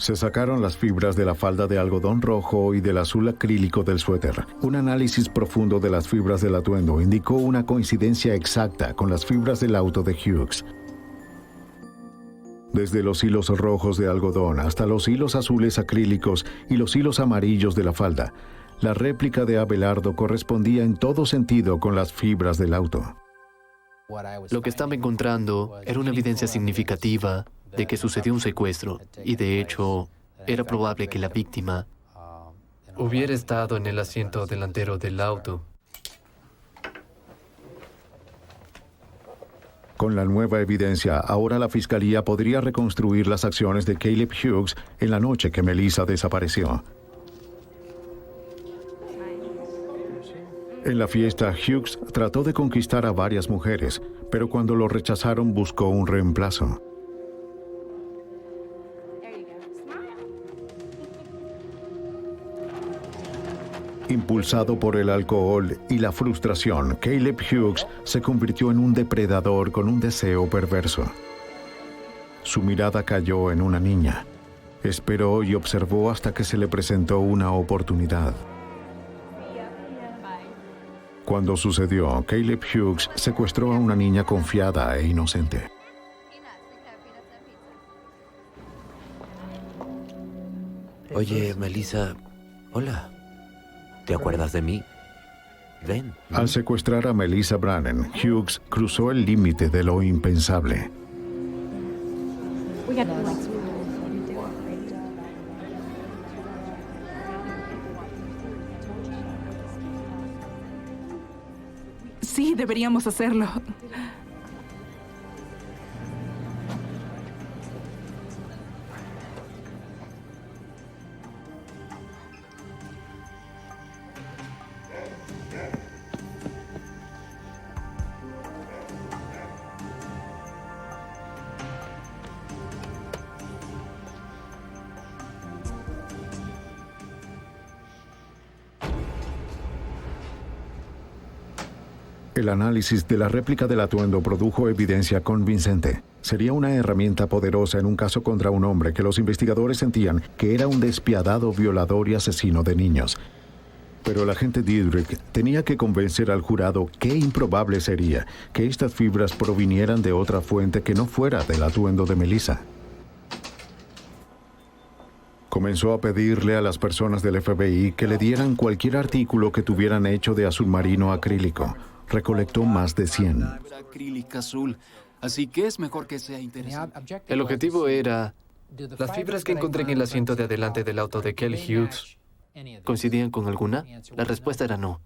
Se sacaron las fibras de la falda de algodón rojo y del azul acrílico del suéter. Un análisis profundo de las fibras del atuendo indicó una coincidencia exacta con las fibras del auto de Hughes. Desde los hilos rojos de algodón hasta los hilos azules acrílicos y los hilos amarillos de la falda, la réplica de Abelardo correspondía en todo sentido con las fibras del auto. Lo que estaba encontrando era una evidencia significativa de que sucedió un secuestro, y de hecho, era probable que la víctima hubiera estado en el asiento delantero del auto. Con la nueva evidencia, ahora la fiscalía podría reconstruir las acciones de Caleb Hughes en la noche que Melissa desapareció. En la fiesta, Hughes trató de conquistar a varias mujeres, pero cuando lo rechazaron buscó un reemplazo. Impulsado por el alcohol y la frustración, Caleb Hughes se convirtió en un depredador con un deseo perverso. Su mirada cayó en una niña. Esperó y observó hasta que se le presentó una oportunidad. Cuando sucedió, Caleb Hughes secuestró a una niña confiada e inocente. Oye, Melissa, hola. ¿Te acuerdas de mí? Ven. Al secuestrar a Melissa Brannan, Hughes cruzó el límite de lo impensable. Sí, deberíamos hacerlo. El análisis de la réplica del atuendo produjo evidencia convincente. Sería una herramienta poderosa en un caso contra un hombre que los investigadores sentían que era un despiadado violador y asesino de niños. Pero el agente Dietrich tenía que convencer al jurado qué improbable sería que estas fibras provinieran de otra fuente que no fuera del atuendo de Melissa. Comenzó a pedirle a las personas del FBI que le dieran cualquier artículo que tuvieran hecho de azul marino acrílico. Recolectó más de 100. Acrílica azul, así que es mejor que sea interesante. El objetivo era... Las fibras que encontré en el asiento de adelante del auto de Kelly Hughes, ¿coincidían con alguna? La respuesta era no.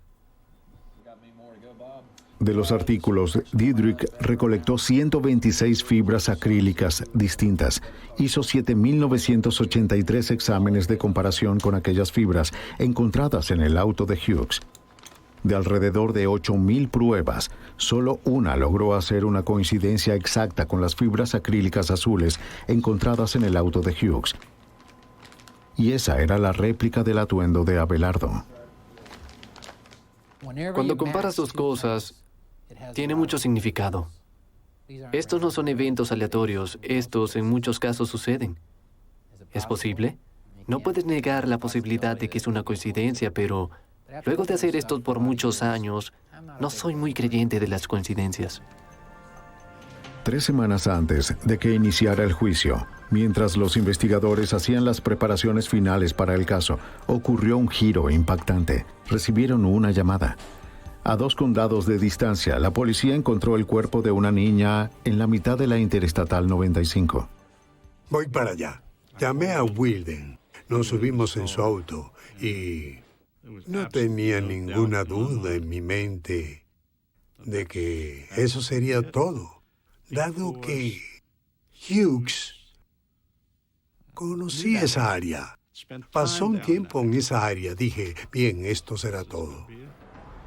De los artículos, Diedrich recolectó 126 fibras acrílicas distintas. Hizo 7.983 exámenes de comparación con aquellas fibras encontradas en el auto de Hughes. De alrededor de 8.000 pruebas, solo una logró hacer una coincidencia exacta con las fibras acrílicas azules encontradas en el auto de Hughes. Y esa era la réplica del atuendo de Abelardo. Cuando comparas dos cosas, tiene mucho significado. Estos no son eventos aleatorios, estos en muchos casos suceden. ¿Es posible? No puedes negar la posibilidad de que es una coincidencia, pero luego de hacer esto por muchos años, no soy muy creyente de las coincidencias. 3 semanas antes de que iniciara el juicio, mientras los investigadores hacían las preparaciones finales para el caso, ocurrió un giro impactante. Recibieron una llamada. A 2 condados de distancia, la policía encontró el cuerpo de una niña en la mitad de la Interestatal 95. Voy para allá. Llamé a Wilden. Nos subimos en su auto y no tenía ninguna duda en mi mente de que eso sería todo, dado que Hughes conocía esa área. Pasó un tiempo en esa área. Dije, bien, esto será todo.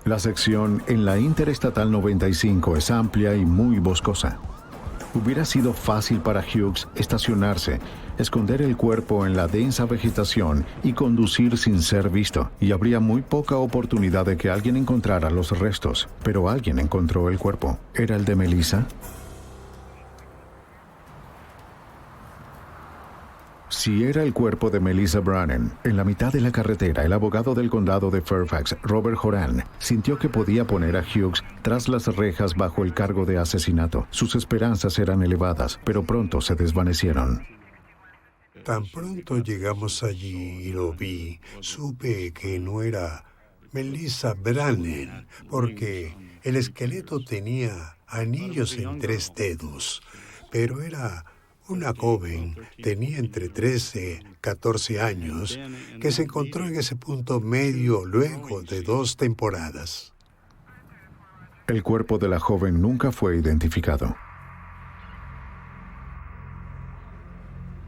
La sección en la Interestatal 95 es amplia y muy boscosa. Hubiera sido fácil para Hughes estacionarse, esconder el cuerpo en la densa vegetación y conducir sin ser visto, y habría muy poca oportunidad de que alguien encontrara los restos. Pero alguien encontró el cuerpo. ¿Era el de Melissa? Si era el cuerpo de Melissa Brannan, en la mitad de la carretera, el abogado del condado de Fairfax, Robert Horan, sintió que podía poner a Hughes tras las rejas bajo el cargo de asesinato. Sus esperanzas eran elevadas, pero pronto se desvanecieron. Tan pronto llegamos allí y lo vi, supe que no era Melissa Brannan, porque el esqueleto tenía anillos en 3 dedos, pero era una joven, tenía entre 13 y 14 años, que se encontró en ese punto medio luego de 2 temporadas. El cuerpo de la joven nunca fue identificado.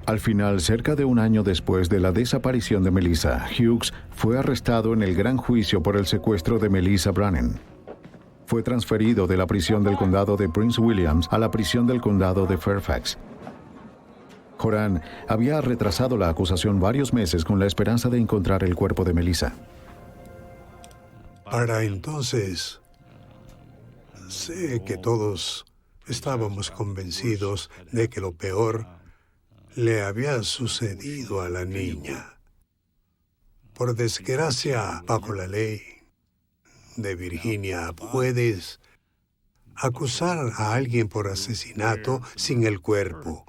Al final, cerca de 1 año después de la desaparición de Melissa, Hughes fue arrestado en el gran juicio por el secuestro de Melissa Brannan. Fue transferido de la prisión del condado de Prince William a la prisión del condado de Fairfax. Horan había retrasado la acusación varios meses con la esperanza de encontrar el cuerpo de Melissa. Para entonces, sé que todos estábamos convencidos de que lo peor le había sucedido a la niña. Por desgracia, bajo la ley de Virginia, puedes acusar a alguien por asesinato sin el cuerpo.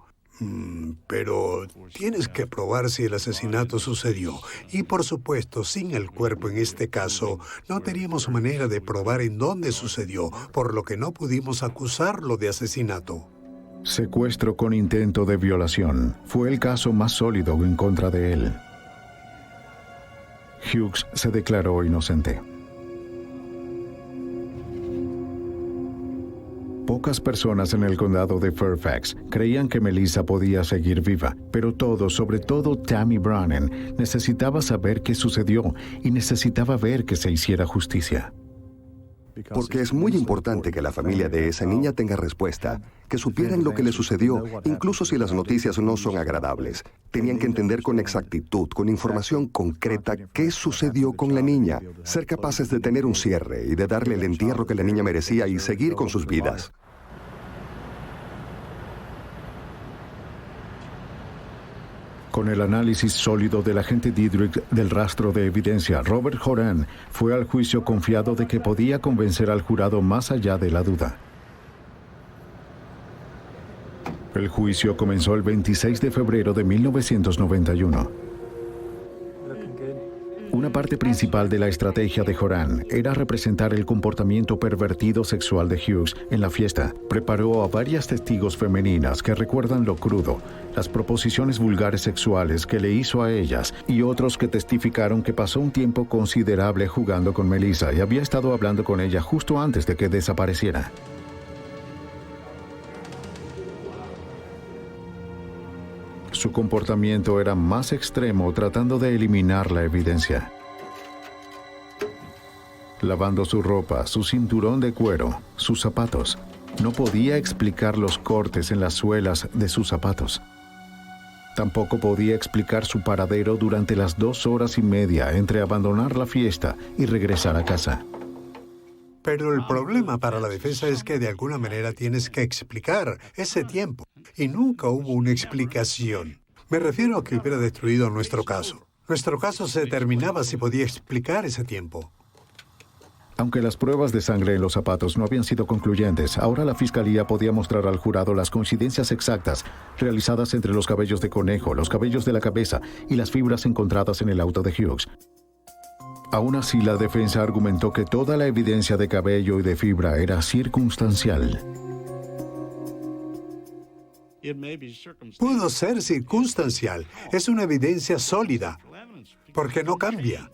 Pero tienes que probar si el asesinato sucedió. Y por supuesto, sin el cuerpo en este caso, no teníamos manera de probar en dónde sucedió, por lo que no pudimos acusarlo de asesinato. Secuestro con intento de violación fue el caso más sólido en contra de él. Hughes se declaró inocente. Pocas personas en el condado de Fairfax creían que Melissa podía seguir viva, pero todos, sobre todo Tammy Brannan, necesitaba saber qué sucedió y necesitaba ver que se hiciera justicia. Porque es muy importante que la familia de esa niña tenga respuesta, que supieran lo que le sucedió, incluso si las noticias no son agradables. Tenían que entender con exactitud, con información concreta, qué sucedió con la niña, ser capaces de tener un cierre y de darle el entierro que la niña merecía y seguir con sus vidas. Con el análisis sólido del agente Diedrich del rastro de evidencia, Robert Horan fue al juicio confiado de que podía convencer al jurado más allá de la duda. El juicio comenzó el 26 de febrero de 1991. Una parte principal de la estrategia de Joran era representar el comportamiento pervertido sexual de Hughes en la fiesta. Preparó a varias testigos femeninas que recuerdan lo crudo, las proposiciones vulgares sexuales que le hizo a ellas, y otros que testificaron que pasó un tiempo considerable jugando con Melissa y había estado hablando con ella justo antes de que desapareciera. Su comportamiento era más extremo tratando de eliminar la evidencia. Lavando su ropa, su cinturón de cuero, sus zapatos. No podía explicar los cortes en las suelas de sus zapatos. Tampoco podía explicar su paradero durante las 2 horas y media entre abandonar la fiesta y regresar a casa. Pero el problema para la defensa es que de alguna manera tienes que explicar ese tiempo. Y nunca hubo una explicación. Me refiero a que hubiera destruido nuestro caso. Nuestro caso se terminaba si podía explicar ese tiempo. Aunque las pruebas de sangre en los zapatos no habían sido concluyentes, ahora la fiscalía podía mostrar al jurado las coincidencias exactas realizadas entre los cabellos de conejo, los cabellos de la cabeza y las fibras encontradas en el auto de Hughes. Aún así, la defensa argumentó que toda la evidencia de cabello y de fibra era circunstancial. Pudo ser circunstancial. Es una evidencia sólida, porque no cambia.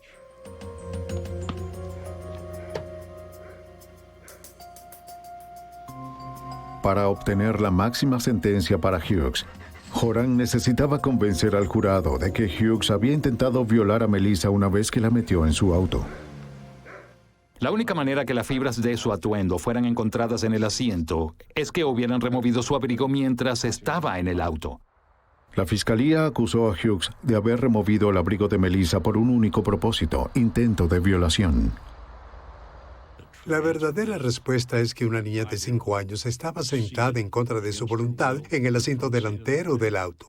Para obtener la máxima sentencia para Hughes, Joran necesitaba convencer al jurado de que Hughes había intentado violar a Melissa una vez que la metió en su auto. La única manera que las fibras de su atuendo fueran encontradas en el asiento es que hubieran removido su abrigo mientras estaba en el auto. La fiscalía acusó a Hughes de haber removido el abrigo de Melissa por un único propósito: intento de violación. La verdadera respuesta es que una niña de 5 años estaba sentada en contra de su voluntad en el asiento delantero del auto.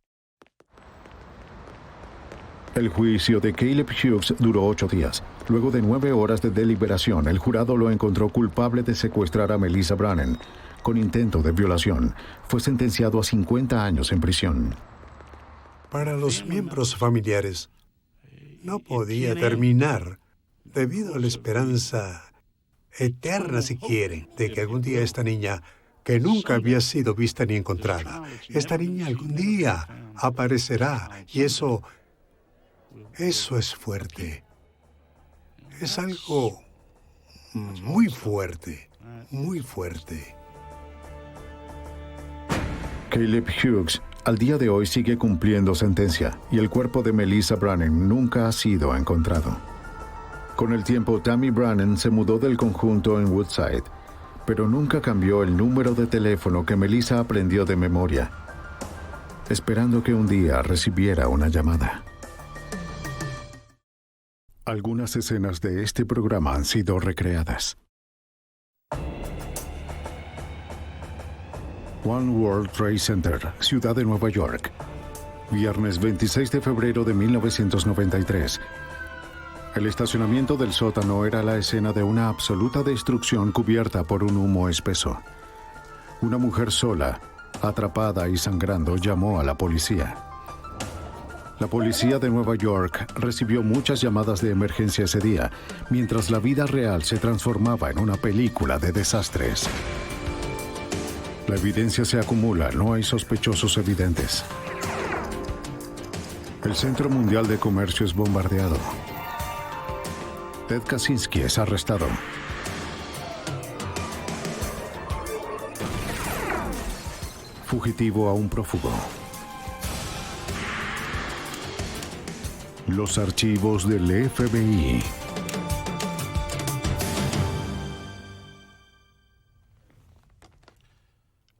El juicio de Caleb Hughes duró 8 días. Luego de 9 horas de deliberación, el jurado lo encontró culpable de secuestrar a Melissa Brannan con intento de violación. Fue sentenciado a 50 años en prisión. Para los miembros familiares, no podía terminar debido a la esperanza eterna, si quieren, de que algún día esta niña, que nunca había sido vista ni encontrada, esta niña algún día aparecerá. Y eso es fuerte. Es algo muy fuerte, muy fuerte. Caleb Hughes al día de hoy sigue cumpliendo sentencia y el cuerpo de Melissa Brannan nunca ha sido encontrado. Con el tiempo, Tammy Brannan se mudó del conjunto en Woodside, pero nunca cambió el número de teléfono que Melissa aprendió de memoria, esperando que un día recibiera una llamada. Algunas escenas de este programa han sido recreadas. One World Trade Center, Ciudad de Nueva York. Viernes 26 de febrero de 1993. El estacionamiento del sótano era la escena de una absoluta destrucción cubierta por un humo espeso. Una mujer sola, atrapada y sangrando, llamó a la policía. La policía de Nueva York recibió muchas llamadas de emergencia ese día, mientras la vida real se transformaba en una película de desastres. La evidencia se acumula, no hay sospechosos evidentes. El Centro Mundial de Comercio es bombardeado. Ted Kaczynski es arrestado. Fugitivo a un prófugo. Los archivos del FBI.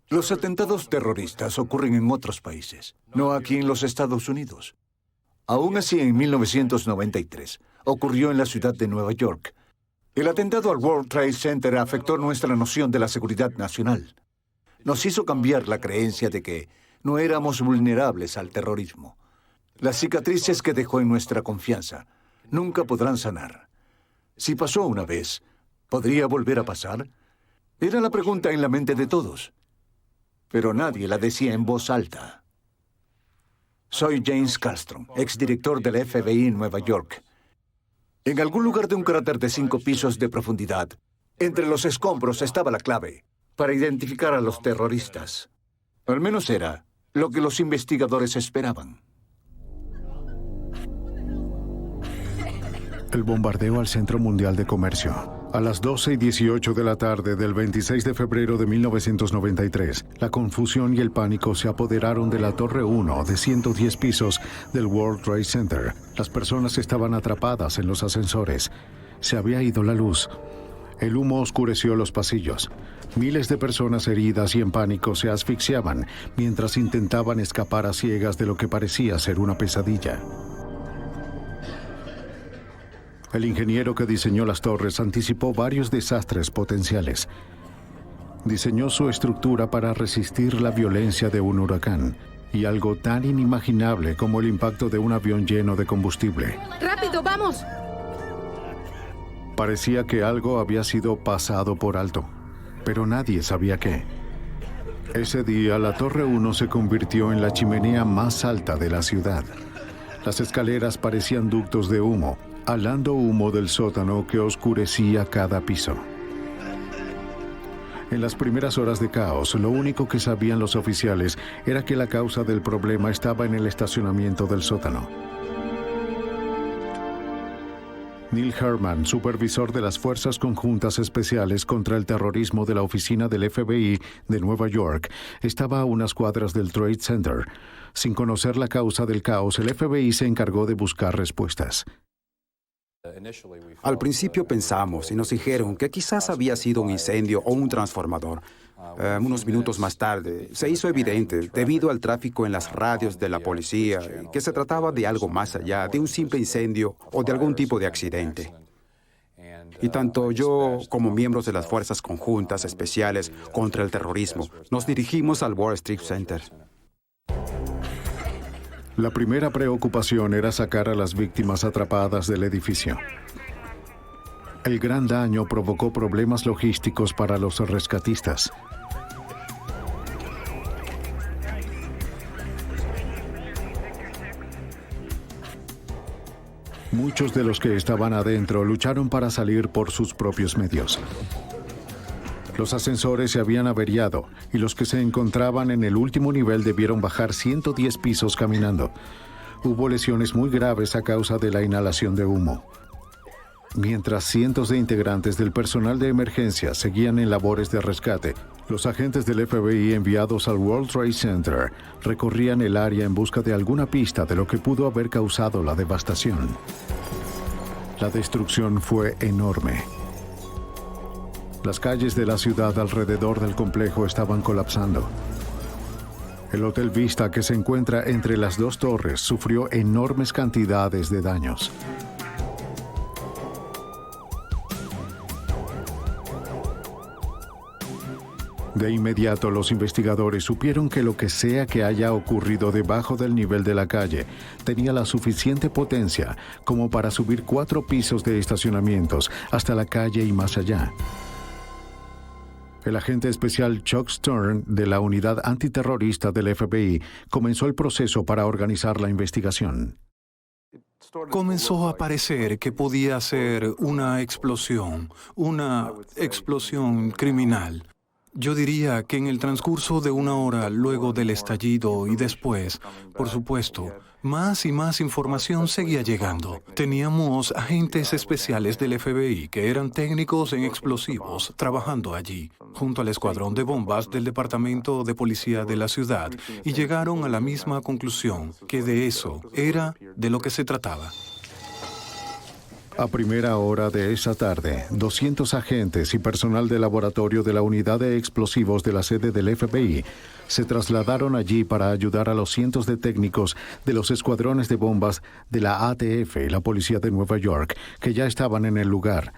Los atentados terroristas ocurren en otros países, no aquí en los Estados Unidos. Aún así, en 1993, ocurrió en la ciudad de Nueva York. El atentado al World Trade Center afectó nuestra noción de la seguridad nacional. Nos hizo cambiar la creencia de que no éramos vulnerables al terrorismo. Las cicatrices que dejó en nuestra confianza nunca podrán sanar. Si pasó una vez, ¿podría volver a pasar? Era la pregunta en la mente de todos. Pero nadie la decía en voz alta. Soy James Kallstrom, exdirector del FBI en Nueva York. En algún lugar de un cráter de 5 pisos de profundidad, entre los escombros estaba la clave para identificar a los terroristas. Al menos era lo que los investigadores esperaban. El bombardeo al Centro Mundial de Comercio. A las 12:18 de la tarde del 26 de febrero de 1993, la confusión y el pánico se apoderaron de la Torre 1 de 110 pisos del World Trade Center. Las personas estaban atrapadas en los ascensores. Se había ido la luz. El humo oscureció los pasillos. Miles de personas heridas y en pánico se asfixiaban mientras intentaban escapar a ciegas de lo que parecía ser una pesadilla. El ingeniero que diseñó las torres anticipó varios desastres potenciales. Diseñó su estructura para resistir la violencia de un huracán y algo tan inimaginable como el impacto de un avión lleno de combustible. ¡Rápido, vamos! Parecía que algo había sido pasado por alto, pero nadie sabía qué. Ese día, la Torre 1 se convirtió en la chimenea más alta de la ciudad. Las escaleras parecían ductos de humo, halando humo del sótano que oscurecía cada piso. En las primeras horas de caos, lo único que sabían los oficiales era que la causa del problema estaba en el estacionamiento del sótano. Neil Herman, supervisor de las Fuerzas Conjuntas Especiales contra el Terrorismo de la Oficina del FBI de Nueva York, estaba a unas cuadras del Trade Center. Sin conocer la causa del caos, el FBI se encargó de buscar respuestas. Al principio pensamos y nos dijeron que quizás había sido un incendio o un transformador. Unos minutos más tarde, se hizo evidente, debido al tráfico en las radios de la policía, que se trataba de algo más allá de un simple incendio o de algún tipo de accidente. Y tanto yo como miembros de las Fuerzas Conjuntas Especiales contra el Terrorismo nos dirigimos al World Trade Center. La primera preocupación era sacar a las víctimas atrapadas del edificio. El gran daño provocó problemas logísticos para los rescatistas. Muchos de los que estaban adentro lucharon para salir por sus propios medios. Los ascensores se habían averiado y los que se encontraban en el último nivel debieron bajar 110 pisos caminando. Hubo lesiones muy graves a causa de la inhalación de humo. Mientras cientos de integrantes del personal de emergencia seguían en labores de rescate, los agentes del FBI enviados al World Trade Center recorrían el área en busca de alguna pista de lo que pudo haber causado la devastación. La destrucción fue enorme. Las calles de la ciudad alrededor del complejo estaban colapsando. El Hotel Vista, que se encuentra entre las dos torres, sufrió enormes cantidades de daños. De inmediato, los investigadores supieron que lo que sea que haya ocurrido debajo del nivel de la calle tenía la suficiente potencia como para subir 4 pisos de estacionamientos hasta la calle y más allá. El agente especial Chuck Stern, de la unidad antiterrorista del FBI, comenzó el proceso para organizar la investigación. Comenzó a parecer que podía ser una explosión criminal. Yo diría que en el transcurso de 1 hora luego del estallido y después, por supuesto, más y más información seguía llegando. Teníamos agentes especiales del FBI que eran técnicos en explosivos trabajando allí, junto al escuadrón de bombas del Departamento de Policía de la ciudad, y llegaron a la misma conclusión, que de eso era de lo que se trataba. A primera hora de esa tarde, 200 agentes y personal de laboratorio de la unidad de explosivos de la sede del FBI se trasladaron allí para ayudar a los cientos de técnicos de los escuadrones de bombas de la ATF y la Policía de Nueva York, que ya estaban en el lugar.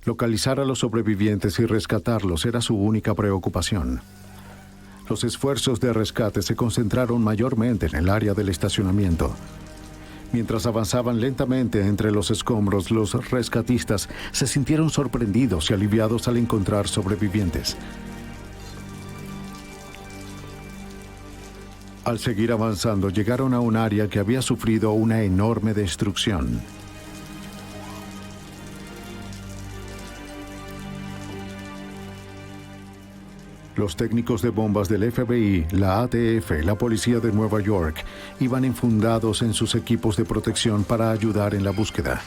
Localizar a los sobrevivientes y rescatarlos era su única preocupación. Los esfuerzos de rescate se concentraron mayormente en el área del estacionamiento. Mientras avanzaban lentamente entre los escombros, los rescatistas se sintieron sorprendidos y aliviados al encontrar sobrevivientes. Al seguir avanzando, llegaron a un área que había sufrido una enorme destrucción. Los técnicos de bombas del FBI, la ATF, la policía de Nueva York, iban enfundados en sus equipos de protección para ayudar en la búsqueda.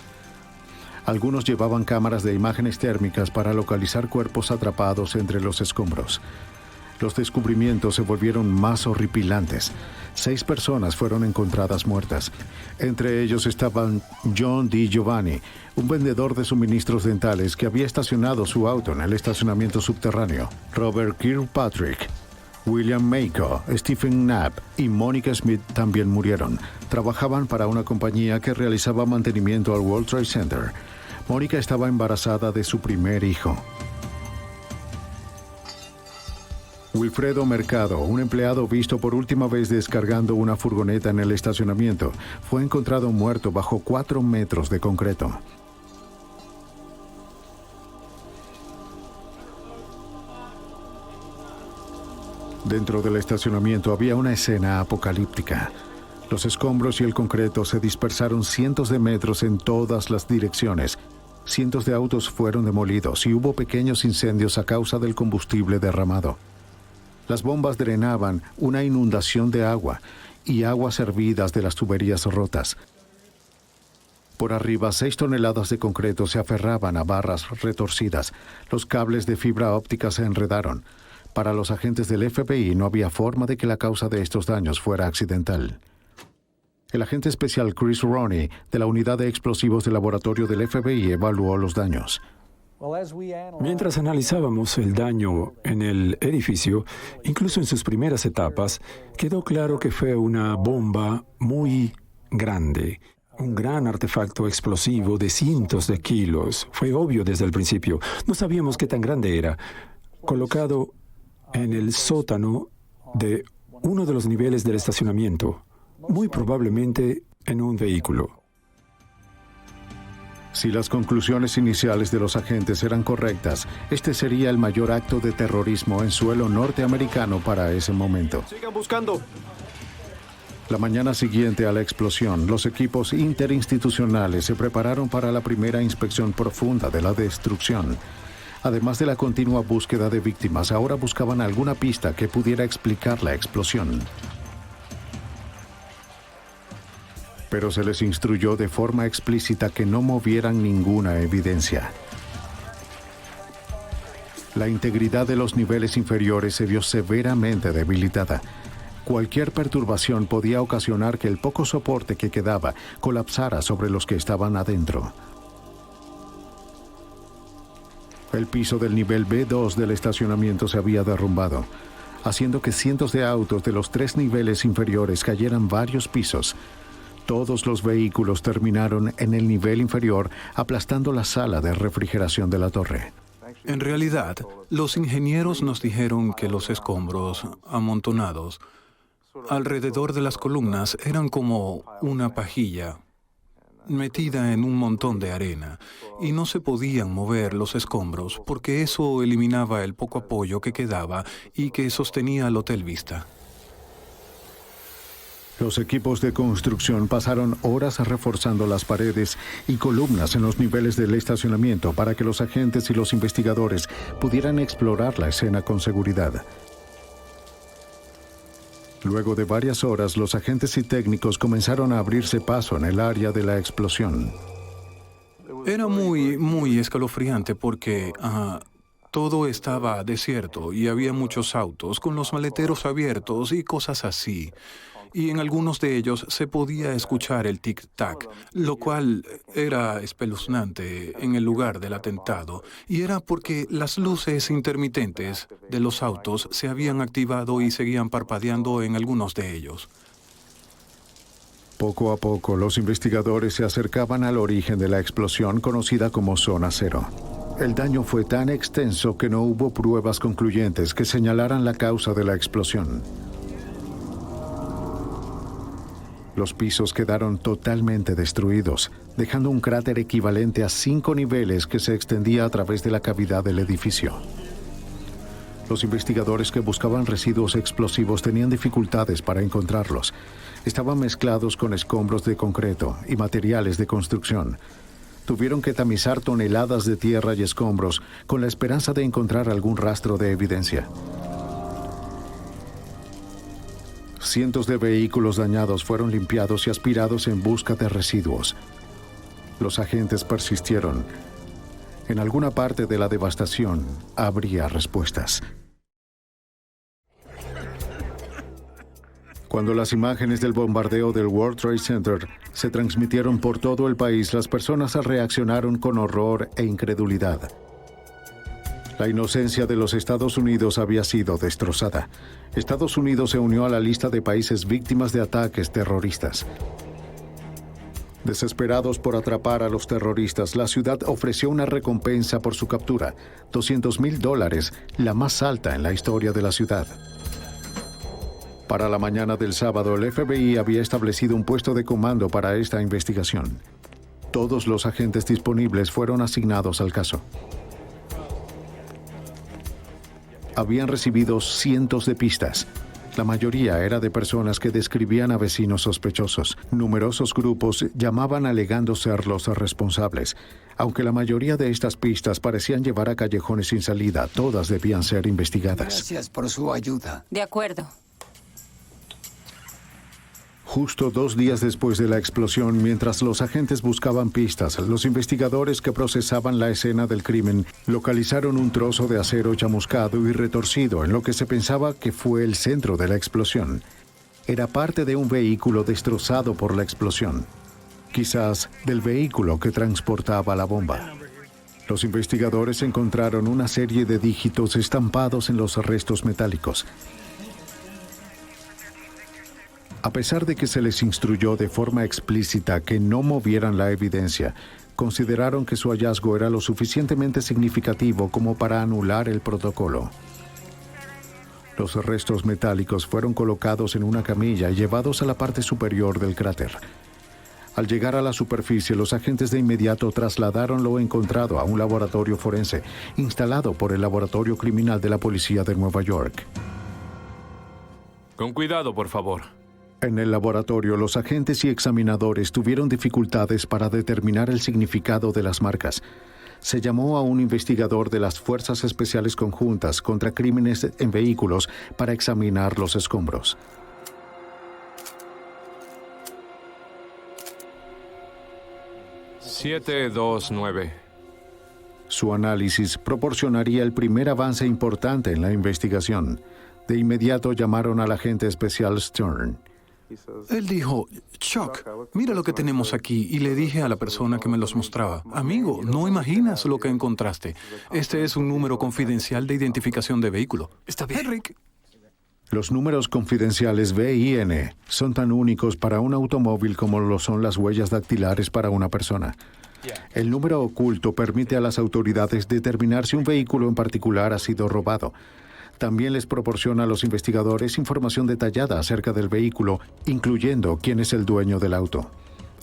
Algunos llevaban cámaras de imágenes térmicas para localizar cuerpos atrapados entre los escombros. Los descubrimientos se volvieron más horripilantes. 6 personas fueron encontradas muertas. Entre ellos estaban John D. Giovanni, un vendedor de suministros dentales que había estacionado su auto en el estacionamiento subterráneo. Robert Kirkpatrick, William Mako, Stephen Knapp y Monica Smith también murieron. Trabajaban para una compañía que realizaba mantenimiento al World Trade Center. Mónica estaba embarazada de su primer hijo. Wilfredo Mercado, un empleado visto por última vez descargando una furgoneta en el estacionamiento, fue encontrado muerto bajo 4 metros de concreto. Dentro del estacionamiento había una escena apocalíptica. Los escombros y el concreto se dispersaron cientos de metros en todas las direcciones. Cientos de autos fueron demolidos y hubo pequeños incendios a causa del combustible derramado. Las bombas drenaban una inundación de agua y aguas hervidas de las tuberías rotas. Por arriba, 6 toneladas de concreto se aferraban a barras retorcidas. Los cables de fibra óptica se enredaron. Para los agentes del FBI no había forma de que la causa de estos daños fuera accidental. El agente especial Chris Roney, de la unidad de explosivos del laboratorio del FBI, evaluó los daños. Mientras analizábamos el daño en el edificio, incluso en sus primeras etapas, quedó claro que fue una bomba muy grande, un gran artefacto explosivo de cientos de kilos. Fue obvio desde el principio. No sabíamos qué tan grande era. Colocado en el sótano de uno de los niveles del estacionamiento, muy probablemente en un vehículo. Si las conclusiones iniciales de los agentes eran correctas, este sería el mayor acto de terrorismo en suelo norteamericano para ese momento. ¡Sigan buscando! La mañana siguiente a la explosión, los equipos interinstitucionales se prepararon para la primera inspección profunda de la destrucción. Además de la continua búsqueda de víctimas, ahora buscaban alguna pista que pudiera explicar la explosión. Pero se les instruyó de forma explícita que no movieran ninguna evidencia. La integridad de los niveles inferiores se vio severamente debilitada. Cualquier perturbación podía ocasionar que el poco soporte que quedaba colapsara sobre los que estaban adentro. El piso del nivel B2 del estacionamiento se había derrumbado, haciendo que cientos de autos de los 3 niveles inferiores cayeran varios pisos. Todos los vehículos terminaron en el nivel inferior, aplastando la sala de refrigeración de la torre. En realidad, los ingenieros nos dijeron que los escombros amontonados alrededor de las columnas eran como una pajilla metida en un montón de arena, y no se podían mover los escombros porque eso eliminaba el poco apoyo que quedaba y que sostenía el Hotel Vista. Los equipos de construcción pasaron horas reforzando las paredes y columnas en los niveles del estacionamiento para que los agentes y los investigadores pudieran explorar la escena con seguridad. Luego de varias horas, los agentes y técnicos comenzaron a abrirse paso en el área de la explosión. Era muy escalofriante porque todo estaba desierto y había muchos autos con los maleteros abiertos y cosas así. Y en algunos de ellos se podía escuchar el tic-tac, lo cual era espeluznante en el lugar del atentado. Y era porque las luces intermitentes de los autos se habían activado y seguían parpadeando en algunos de ellos. Poco a poco, los investigadores se acercaban al origen de la explosión conocida como Zona Cero. El daño fue tan extenso que no hubo pruebas concluyentes que señalaran la causa de la explosión. Los pisos quedaron totalmente destruidos, dejando un cráter equivalente a 5 niveles que se extendía a través de la cavidad del edificio. Los investigadores que buscaban residuos explosivos tenían dificultades para encontrarlos. Estaban mezclados con escombros de concreto y materiales de construcción. Tuvieron que tamizar toneladas de tierra y escombros con la esperanza de encontrar algún rastro de evidencia. Cientos de vehículos dañados fueron limpiados y aspirados en busca de residuos. Los agentes persistieron. En alguna parte de la devastación habría respuestas. Cuando las imágenes del bombardeo del World Trade Center se transmitieron por todo el país, las personas reaccionaron con horror e incredulidad. La inocencia de los Estados Unidos había sido destrozada. Estados Unidos se unió a la lista de países víctimas de ataques terroristas. Desesperados por atrapar a los terroristas, la ciudad ofreció una recompensa por su captura, $200,000, la más alta en la historia de la ciudad. Para la mañana del sábado, el FBI había establecido un puesto de comando para esta investigación. Todos los agentes disponibles fueron asignados al caso. Habían recibido cientos de pistas. La mayoría era de personas que describían a vecinos sospechosos. Numerosos grupos llamaban alegando ser los responsables. Aunque la mayoría de estas pistas parecían llevar a callejones sin salida, todas debían ser investigadas. Gracias por su ayuda. De acuerdo. Justo 2 días después de la explosión, mientras los agentes buscaban pistas, los investigadores que procesaban la escena del crimen localizaron un trozo de acero chamuscado y retorcido en lo que se pensaba que fue el centro de la explosión. Era parte de un vehículo destrozado por la explosión, quizás del vehículo que transportaba la bomba. Los investigadores encontraron una serie de dígitos estampados en los restos metálicos. A pesar de que se les instruyó de forma explícita que no movieran la evidencia, consideraron que su hallazgo era lo suficientemente significativo como para anular el protocolo. Los restos metálicos fueron colocados en una camilla y llevados a la parte superior del cráter. Al llegar a la superficie, los agentes de inmediato trasladaron lo encontrado a un laboratorio forense, instalado por el Laboratorio Criminal de la Policía de Nueva York. Con cuidado, por favor. En el laboratorio, los agentes y examinadores tuvieron dificultades para determinar el significado de las marcas. Se llamó a un investigador de las Fuerzas Especiales Conjuntas contra Crímenes en Vehículos para examinar los escombros. $729. Su análisis proporcionaría el primer avance importante en la investigación. De inmediato llamaron al agente especial Stern. Él dijo, Chuck, mira lo que tenemos aquí. Y le dije a la persona que me los mostraba, amigo, no imaginas lo que encontraste. Este es un número confidencial de identificación de vehículo. Está bien. Rick. Los números confidenciales VIN son tan únicos para un automóvil como lo son las huellas dactilares para una persona. El número oculto permite a las autoridades determinar si un vehículo en particular ha sido robado. También les proporciona a los investigadores información detallada acerca del vehículo, incluyendo quién es el dueño del auto.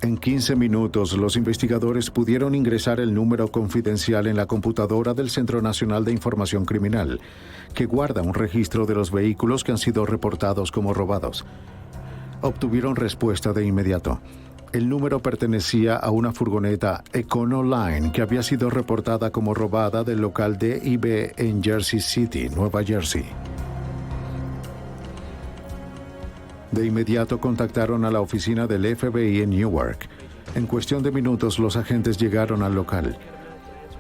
En 15 minutos, los investigadores pudieron ingresar el número confidencial en la computadora del Centro Nacional de Información Criminal, que guarda un registro de los vehículos que han sido reportados como robados. Obtuvieron respuesta de inmediato. El número pertenecía a una furgoneta Econoline que había sido reportada como robada del local DIB en Jersey City, Nueva Jersey. De inmediato contactaron a la oficina del FBI en Newark. En cuestión de minutos, los agentes llegaron al local.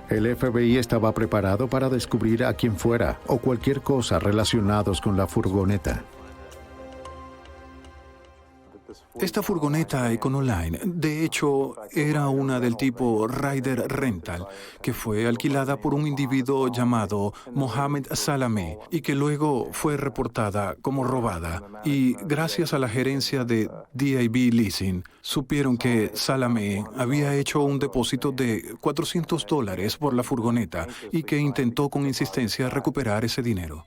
El FBI estaba preparado para descubrir a quien fuera o cualquier cosa relacionados con la furgoneta. Esta furgoneta Econoline, de hecho, era una del tipo Ryder Rental, que fue alquilada por un individuo llamado Mohamed Salameh y que luego fue reportada como robada. Y gracias a la gerencia de DIB Leasing, supieron que Salameh había hecho un depósito de $400 por la furgoneta y que intentó con insistencia recuperar ese dinero.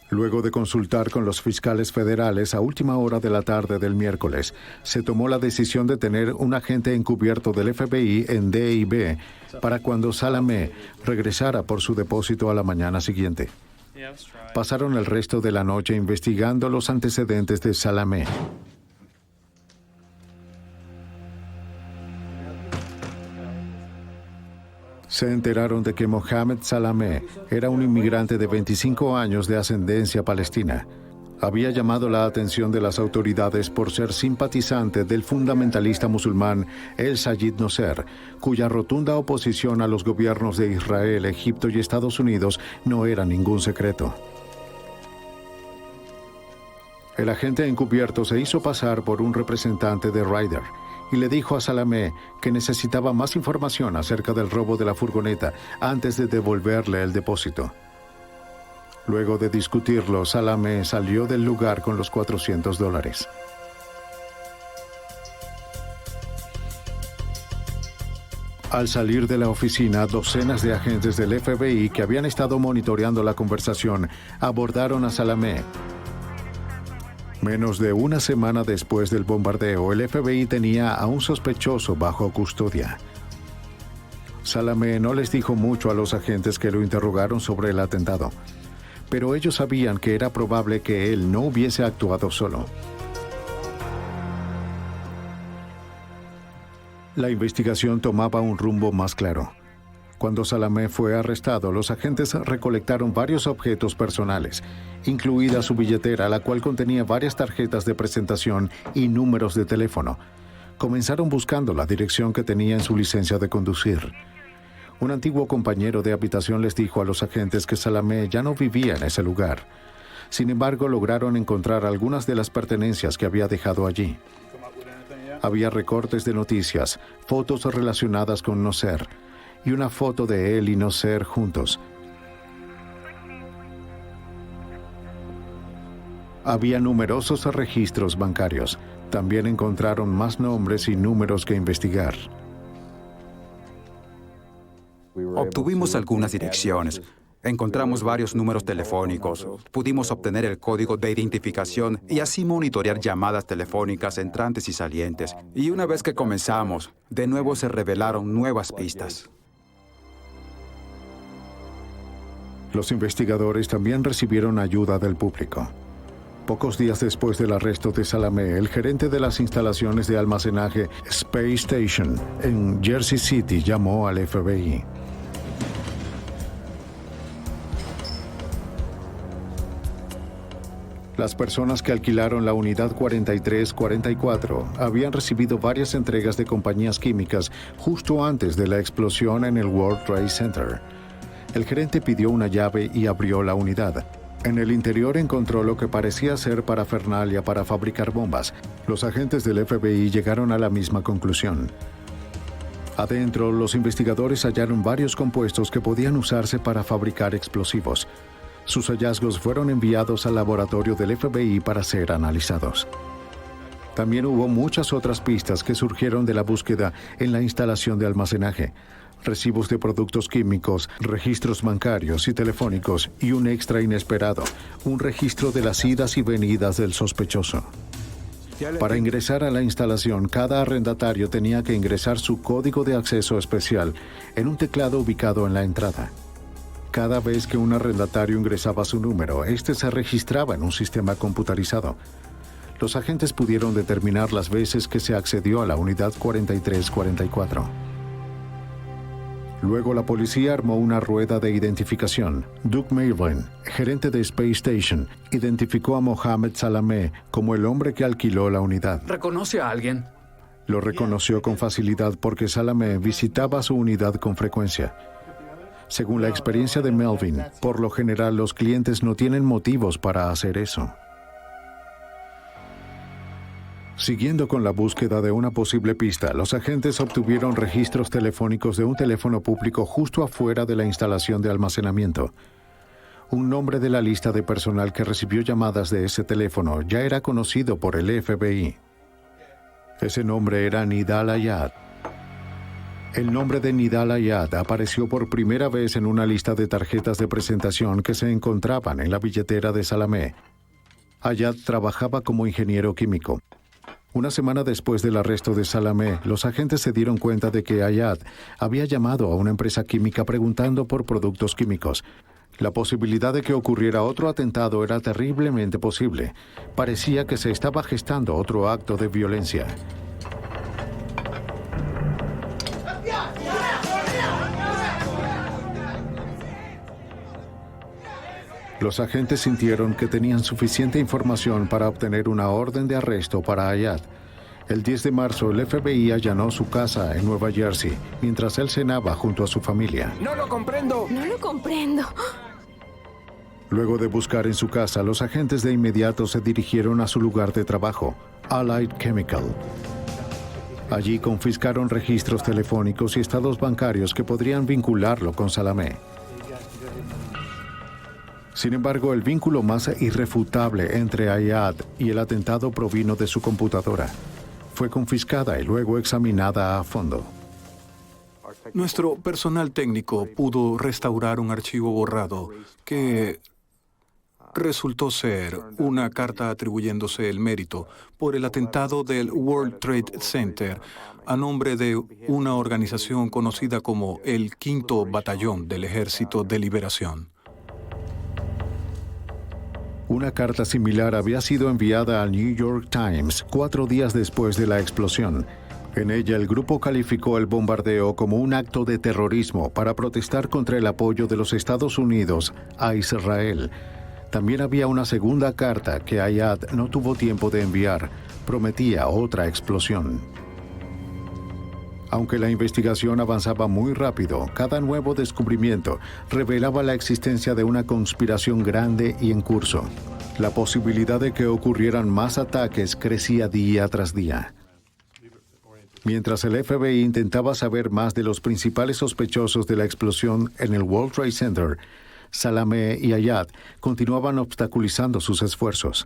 Luego de consultar con los fiscales federales a última hora de la tarde del miércoles, se tomó la decisión de tener un agente encubierto del FBI en DIB para cuando Salameh regresara por su depósito a la mañana siguiente. Pasaron el resto de la noche investigando los antecedentes de Salameh. Se enteraron de que Mohamed Salameh era un inmigrante de 25 años de ascendencia palestina. Había llamado la atención de las autoridades por ser simpatizante del fundamentalista musulmán El Sayed Noser, cuya rotunda oposición a los gobiernos de Israel, Egipto y Estados Unidos no era ningún secreto. El agente encubierto se hizo pasar por un representante de Ryder y le dijo a Salamé que necesitaba más información acerca del robo de la furgoneta antes de devolverle el depósito. Luego de discutirlo, Salamé salió del lugar con los $400. Al salir de la oficina, docenas de agentes del FBI que habían estado monitoreando la conversación abordaron a Salamé. Menos de una semana después del bombardeo, el FBI tenía a un sospechoso bajo custodia. Salamé no les dijo mucho a los agentes que lo interrogaron sobre el atentado, pero ellos sabían que era probable que él no hubiese actuado solo. La investigación tomaba un rumbo más claro. Cuando Salamé fue arrestado, los agentes recolectaron varios objetos personales, incluida su billetera, la cual contenía varias tarjetas de presentación y números de teléfono. Comenzaron buscando la dirección que tenía en su licencia de conducir. Un antiguo compañero de habitación les dijo a los agentes que Salamé ya no vivía en ese lugar. Sin embargo, lograron encontrar algunas de las pertenencias que había dejado allí. Había recortes de noticias, fotos relacionadas con Noser y una foto de él y Noser juntos. Había numerosos registros bancarios. También encontraron más nombres y números que investigar. Obtuvimos algunas direcciones. Encontramos varios números telefónicos. Pudimos obtener el código de identificación y así monitorear llamadas telefónicas entrantes y salientes. Y una vez que comenzamos, de nuevo se revelaron nuevas pistas. Los investigadores también recibieron ayuda del público. Pocos días después del arresto de Salamé, el gerente de las instalaciones de almacenaje Space Station en Jersey City llamó al FBI. Las personas que alquilaron la unidad 4344 habían recibido varias entregas de compañías químicas justo antes de la explosión en el World Trade Center. El gerente pidió una llave y abrió la unidad. En el interior encontró lo que parecía ser parafernalia para fabricar bombas. Los agentes del FBI llegaron a la misma conclusión. Adentro, los investigadores hallaron varios compuestos que podían usarse para fabricar explosivos. Sus hallazgos fueron enviados al laboratorio del FBI para ser analizados. También hubo muchas otras pistas que surgieron de la búsqueda en la instalación de almacenaje. Recibos de productos químicos, registros bancarios y telefónicos y un extra inesperado, un registro de las idas y venidas del sospechoso. Para ingresar a la instalación, cada arrendatario tenía que ingresar su código de acceso especial en un teclado ubicado en la entrada. Cada vez que un arrendatario ingresaba su número, este se registraba en un sistema computarizado. Los agentes pudieron determinar las veces que se accedió a la unidad 4344. Luego la policía armó una rueda de identificación. Doug Melvin, gerente de Space Station, identificó a Mohamed Salamé como el hombre que alquiló la unidad. ¿Reconoce a alguien? Lo reconoció con facilidad porque Salamé visitaba su unidad con frecuencia. Según la experiencia de Melvin, por lo general los clientes no tienen motivos para hacer eso. Siguiendo con la búsqueda de una posible pista, los agentes obtuvieron registros telefónicos de un teléfono público justo afuera de la instalación de almacenamiento. Un nombre de la lista de personal que recibió llamadas de ese teléfono ya era conocido por el FBI. Ese nombre era Nidal Ayad. El nombre de Nidal Ayad apareció por primera vez en una lista de tarjetas de presentación que se encontraban en la billetera de Salamé. Ayad trabajaba como ingeniero químico. Una semana después del arresto de Salamé, los agentes se dieron cuenta de que Ayad había llamado a una empresa química preguntando por productos químicos. La posibilidad de que ocurriera otro atentado era terriblemente posible. Parecía que se estaba gestando otro acto de violencia. Los agentes sintieron que tenían suficiente información para obtener una orden de arresto para Ayad. El 10 de marzo, el FBI allanó su casa en Nueva Jersey, mientras él cenaba junto a su familia. ¡No lo comprendo! No lo comprendo. Luego de buscar en su casa, los agentes de inmediato se dirigieron a su lugar de trabajo, Allied Chemical. Allí confiscaron registros telefónicos y estados bancarios que podrían vincularlo con Salamé. Sin embargo, el vínculo más irrefutable entre Ayad y el atentado provino de su computadora. Fue confiscada y luego examinada a fondo. Nuestro personal técnico pudo restaurar un archivo borrado que resultó ser una carta atribuyéndose el mérito por el atentado del World Trade Center a nombre de una organización conocida como el Quinto Batallón del Ejército de Liberación. Una carta similar había sido enviada al New York Times 4 días después de la explosión. En ella, el grupo calificó el bombardeo como un acto de terrorismo para protestar contra el apoyo de los Estados Unidos a Israel. También había una segunda carta que Ayad no tuvo tiempo de enviar. Prometía otra explosión. Aunque la investigación avanzaba muy rápido, cada nuevo descubrimiento revelaba la existencia de una conspiración grande y en curso. La posibilidad de que ocurrieran más ataques crecía día tras día. Mientras el FBI intentaba saber más de los principales sospechosos de la explosión en el World Trade Center, Salamé y Ayad continuaban obstaculizando sus esfuerzos.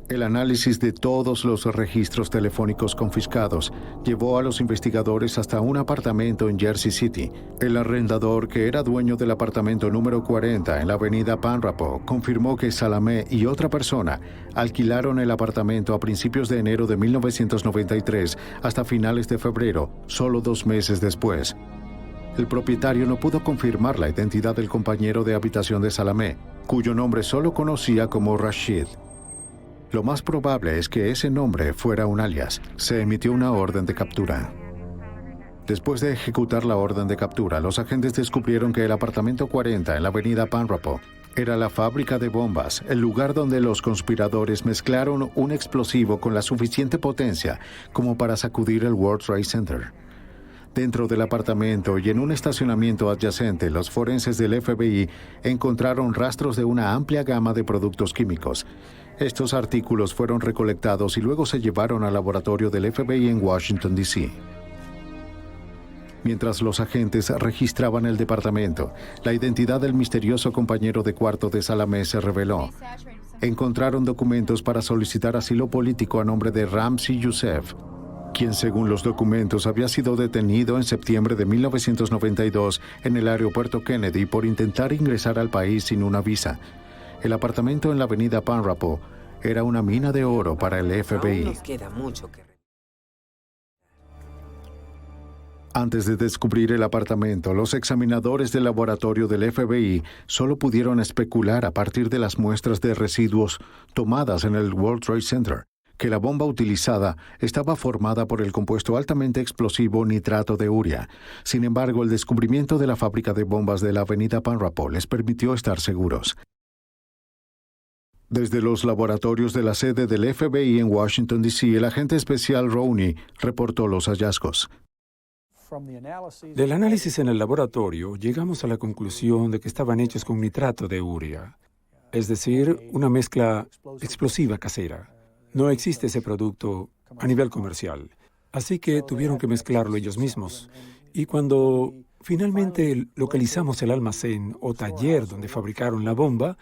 El análisis de todos los registros telefónicos confiscados llevó a los investigadores hasta un apartamento en Jersey City. El arrendador, que era dueño del apartamento número 40 en la avenida Panrapo, confirmó que Salamé y otra persona alquilaron el apartamento a principios de enero de 1993 hasta finales de febrero, solo 2 meses después. El propietario no pudo confirmar la identidad del compañero de habitación de Salamé, cuyo nombre solo conocía como Rashid. Lo más probable es que ese nombre fuera un alias. Se emitió una orden de captura. Después de ejecutar la orden de captura, los agentes descubrieron que el apartamento 40 en la avenida Panrapo era la fábrica de bombas, el lugar donde los conspiradores mezclaron un explosivo con la suficiente potencia como para sacudir el World Trade Center. Dentro del apartamento y en un estacionamiento adyacente, los forenses del FBI encontraron rastros de una amplia gama de productos químicos. Estos artículos fueron recolectados y luego se llevaron al laboratorio del FBI en Washington, D.C. Mientras los agentes registraban el departamento, la identidad del misterioso compañero de cuarto de Salamé se reveló. Encontraron documentos para solicitar asilo político a nombre de Ramzi Youssef, quien según los documentos había sido detenido en septiembre de 1992 en el aeropuerto Kennedy por intentar ingresar al país sin una visa. El apartamento en la avenida Panrapo era una mina de oro para el FBI. Aún nos queda mucho que... Antes de descubrir el apartamento, los examinadores del laboratorio del FBI solo pudieron especular a partir de las muestras de residuos tomadas en el World Trade Center que la bomba utilizada estaba formada por el compuesto altamente explosivo nitrato de urea. Sin embargo, el descubrimiento de la fábrica de bombas de la avenida Panrapo les permitió estar seguros. Desde los laboratorios de la sede del FBI en Washington, D.C., el agente especial Rowney reportó los hallazgos. Del análisis en el laboratorio, llegamos a la conclusión de que estaban hechos con nitrato de urea, es decir, una mezcla explosiva casera. No existe ese producto a nivel comercial, así que tuvieron que mezclarlo ellos mismos. Y cuando finalmente localizamos el almacén o taller donde fabricaron la bomba,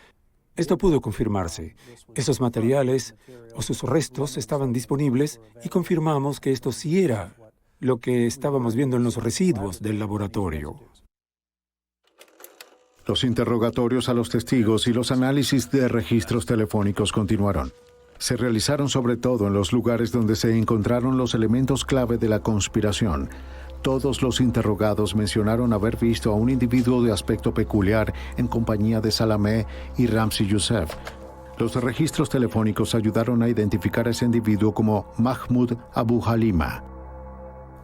esto pudo confirmarse. Esos materiales o sus restos estaban disponibles y confirmamos que esto sí era lo que estábamos viendo en los residuos del laboratorio. Los interrogatorios a los testigos y los análisis de registros telefónicos continuaron. Se realizaron sobre todo en los lugares donde se encontraron los elementos clave de la conspiración. Todos los interrogados mencionaron haber visto a un individuo de aspecto peculiar en compañía de Salamé y Ramzi Youssef. Los registros telefónicos ayudaron a identificar a ese individuo como Mahmoud Abu Halima.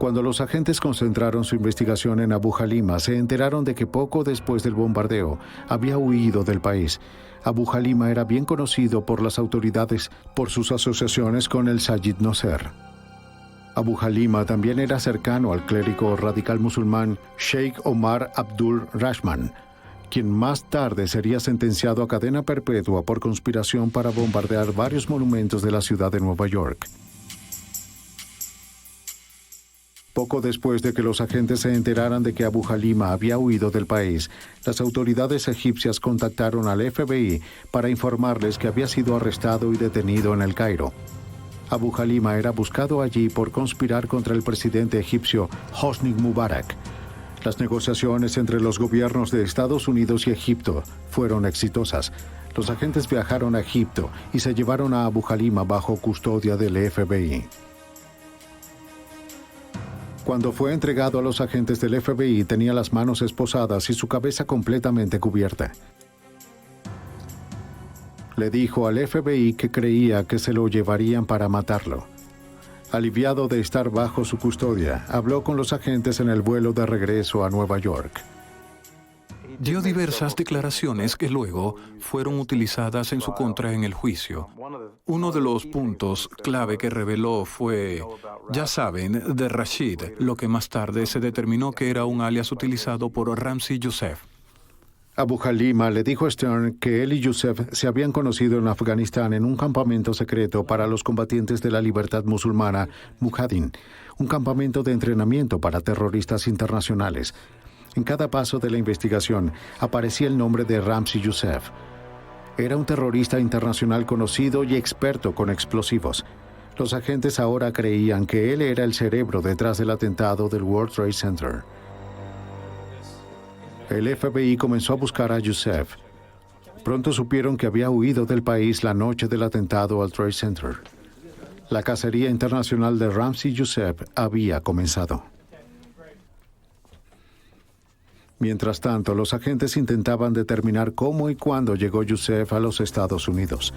Cuando los agentes concentraron su investigación en Abu Halima, se enteraron de que poco después del bombardeo había huido del país. Abu Halima era bien conocido por las autoridades por sus asociaciones con el Sayyid Nasser. Abu Halima también era cercano al clérigo radical musulmán Sheikh Omar Abdul Rahman, quien más tarde sería sentenciado a cadena perpetua por conspiración para bombardear varios monumentos de la ciudad de Nueva York. Poco después de que los agentes se enteraran de que Abu Halima había huido del país, las autoridades egipcias contactaron al FBI para informarles que había sido arrestado y detenido en El Cairo. Abu Halima era buscado allí por conspirar contra el presidente egipcio Hosni Mubarak. Las negociaciones entre los gobiernos de Estados Unidos y Egipto fueron exitosas. Los agentes viajaron a Egipto y se llevaron a Abu Halima bajo custodia del FBI. Cuando fue entregado a los agentes del FBI, tenía las manos esposadas y su cabeza completamente cubierta. Le dijo al FBI que creía que se lo llevarían para matarlo. Aliviado de estar bajo su custodia, habló con los agentes en el vuelo de regreso a Nueva York. Dio diversas declaraciones que luego fueron utilizadas en su contra en el juicio. Uno de los puntos clave que reveló fue, ya saben, de Rashid, lo que más tarde se determinó que era un alias utilizado por Ramzi Youssef. Abu Halima le dijo a Stern que él y Youssef se habían conocido en Afganistán en un campamento secreto para los combatientes de la libertad musulmana, Mujahideen, un campamento de entrenamiento para terroristas internacionales. En cada paso de la investigación aparecía el nombre de Ramzi Youssef. Era un terrorista internacional conocido y experto con explosivos. Los agentes ahora creían que él era el cerebro detrás del atentado del World Trade Center. El FBI comenzó a buscar a Youssef. Pronto supieron que había huido del país la noche del atentado al Trade Center. La cacería internacional de Ramzi Youssef había comenzado. Mientras tanto, los agentes intentaban determinar cómo y cuándo llegó Youssef a los Estados Unidos.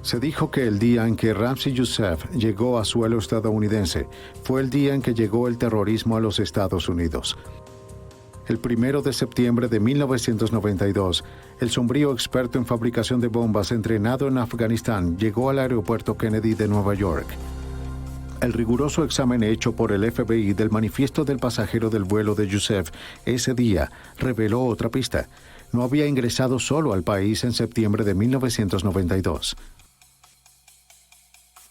Se dijo que el día en que Ramzi Youssef llegó a suelo estadounidense fue el día en que llegó el terrorismo a los Estados Unidos. El 1 de septiembre de 1992, el sombrío experto en fabricación de bombas entrenado en Afganistán llegó al aeropuerto Kennedy de Nueva York. El riguroso examen hecho por el FBI del manifiesto del pasajero del vuelo de Youssef ese día reveló otra pista. No había ingresado solo al país en septiembre de 1992.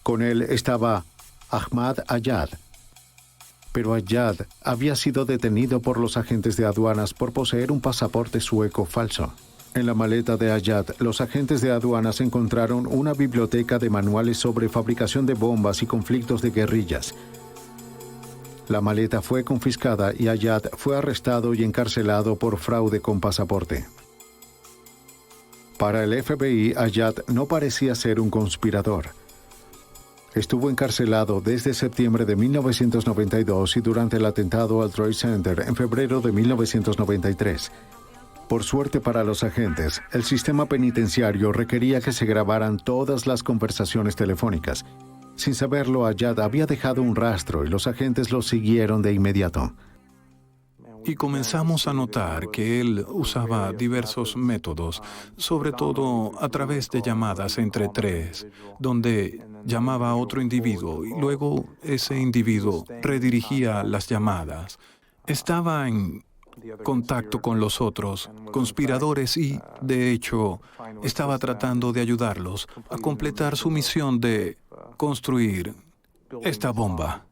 Con él estaba Ahmad Ayad. Pero Ayad había sido detenido por los agentes de aduanas por poseer un pasaporte sueco falso. En la maleta de Ayad, los agentes de aduanas encontraron una biblioteca de manuales sobre fabricación de bombas y conflictos de guerrillas. La maleta fue confiscada y Ayad fue arrestado y encarcelado por fraude con pasaporte. Para el FBI, Ayad no parecía ser un conspirador. Estuvo encarcelado desde septiembre de 1992 y durante el atentado al Trade Center en febrero de 1993. Por suerte para los agentes, el sistema penitenciario requería que se grabaran todas las conversaciones telefónicas. Sin saberlo, Ayad había dejado un rastro y los agentes lo siguieron de inmediato. Y comenzamos a notar que él usaba diversos métodos, sobre todo a través de llamadas entre tres, donde llamaba a otro individuo y luego ese individuo redirigía las llamadas. Estaba en contacto con los otros conspiradores y, de hecho, estaba tratando de ayudarlos a completar su misión de construir esta bomba.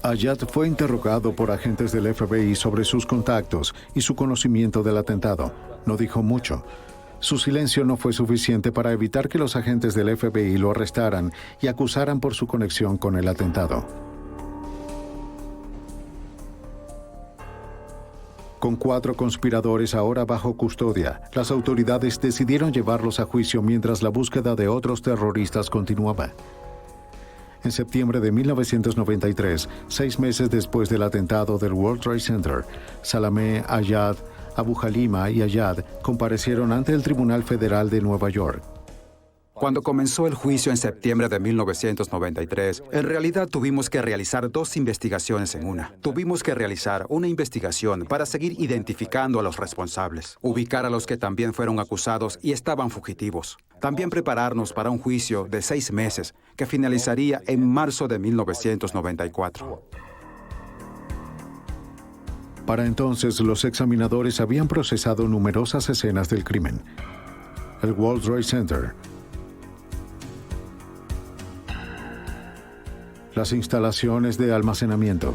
Ayad fue interrogado por agentes del FBI sobre sus contactos y su conocimiento del atentado. No dijo mucho. Su silencio no fue suficiente para evitar que los agentes del FBI lo arrestaran y acusaran por su conexión con el atentado. Con 4 conspiradores ahora bajo custodia, las autoridades decidieron llevarlos a juicio mientras la búsqueda de otros terroristas continuaba. En septiembre de 1993, 6 meses después del atentado del World Trade Center, Salameh, Ayad, Abu Halima y Ayad comparecieron ante el Tribunal Federal de Nueva York. Cuando comenzó el juicio en septiembre de 1993, en realidad tuvimos que realizar 2 investigaciones en una. Tuvimos que realizar una investigación para seguir identificando a los responsables, ubicar a los que también fueron acusados y estaban fugitivos. También prepararnos para un juicio de 6 meses que finalizaría en marzo de 1994. Para entonces, los examinadores habían procesado numerosas escenas del crimen. El World Trade Center, las instalaciones de almacenamiento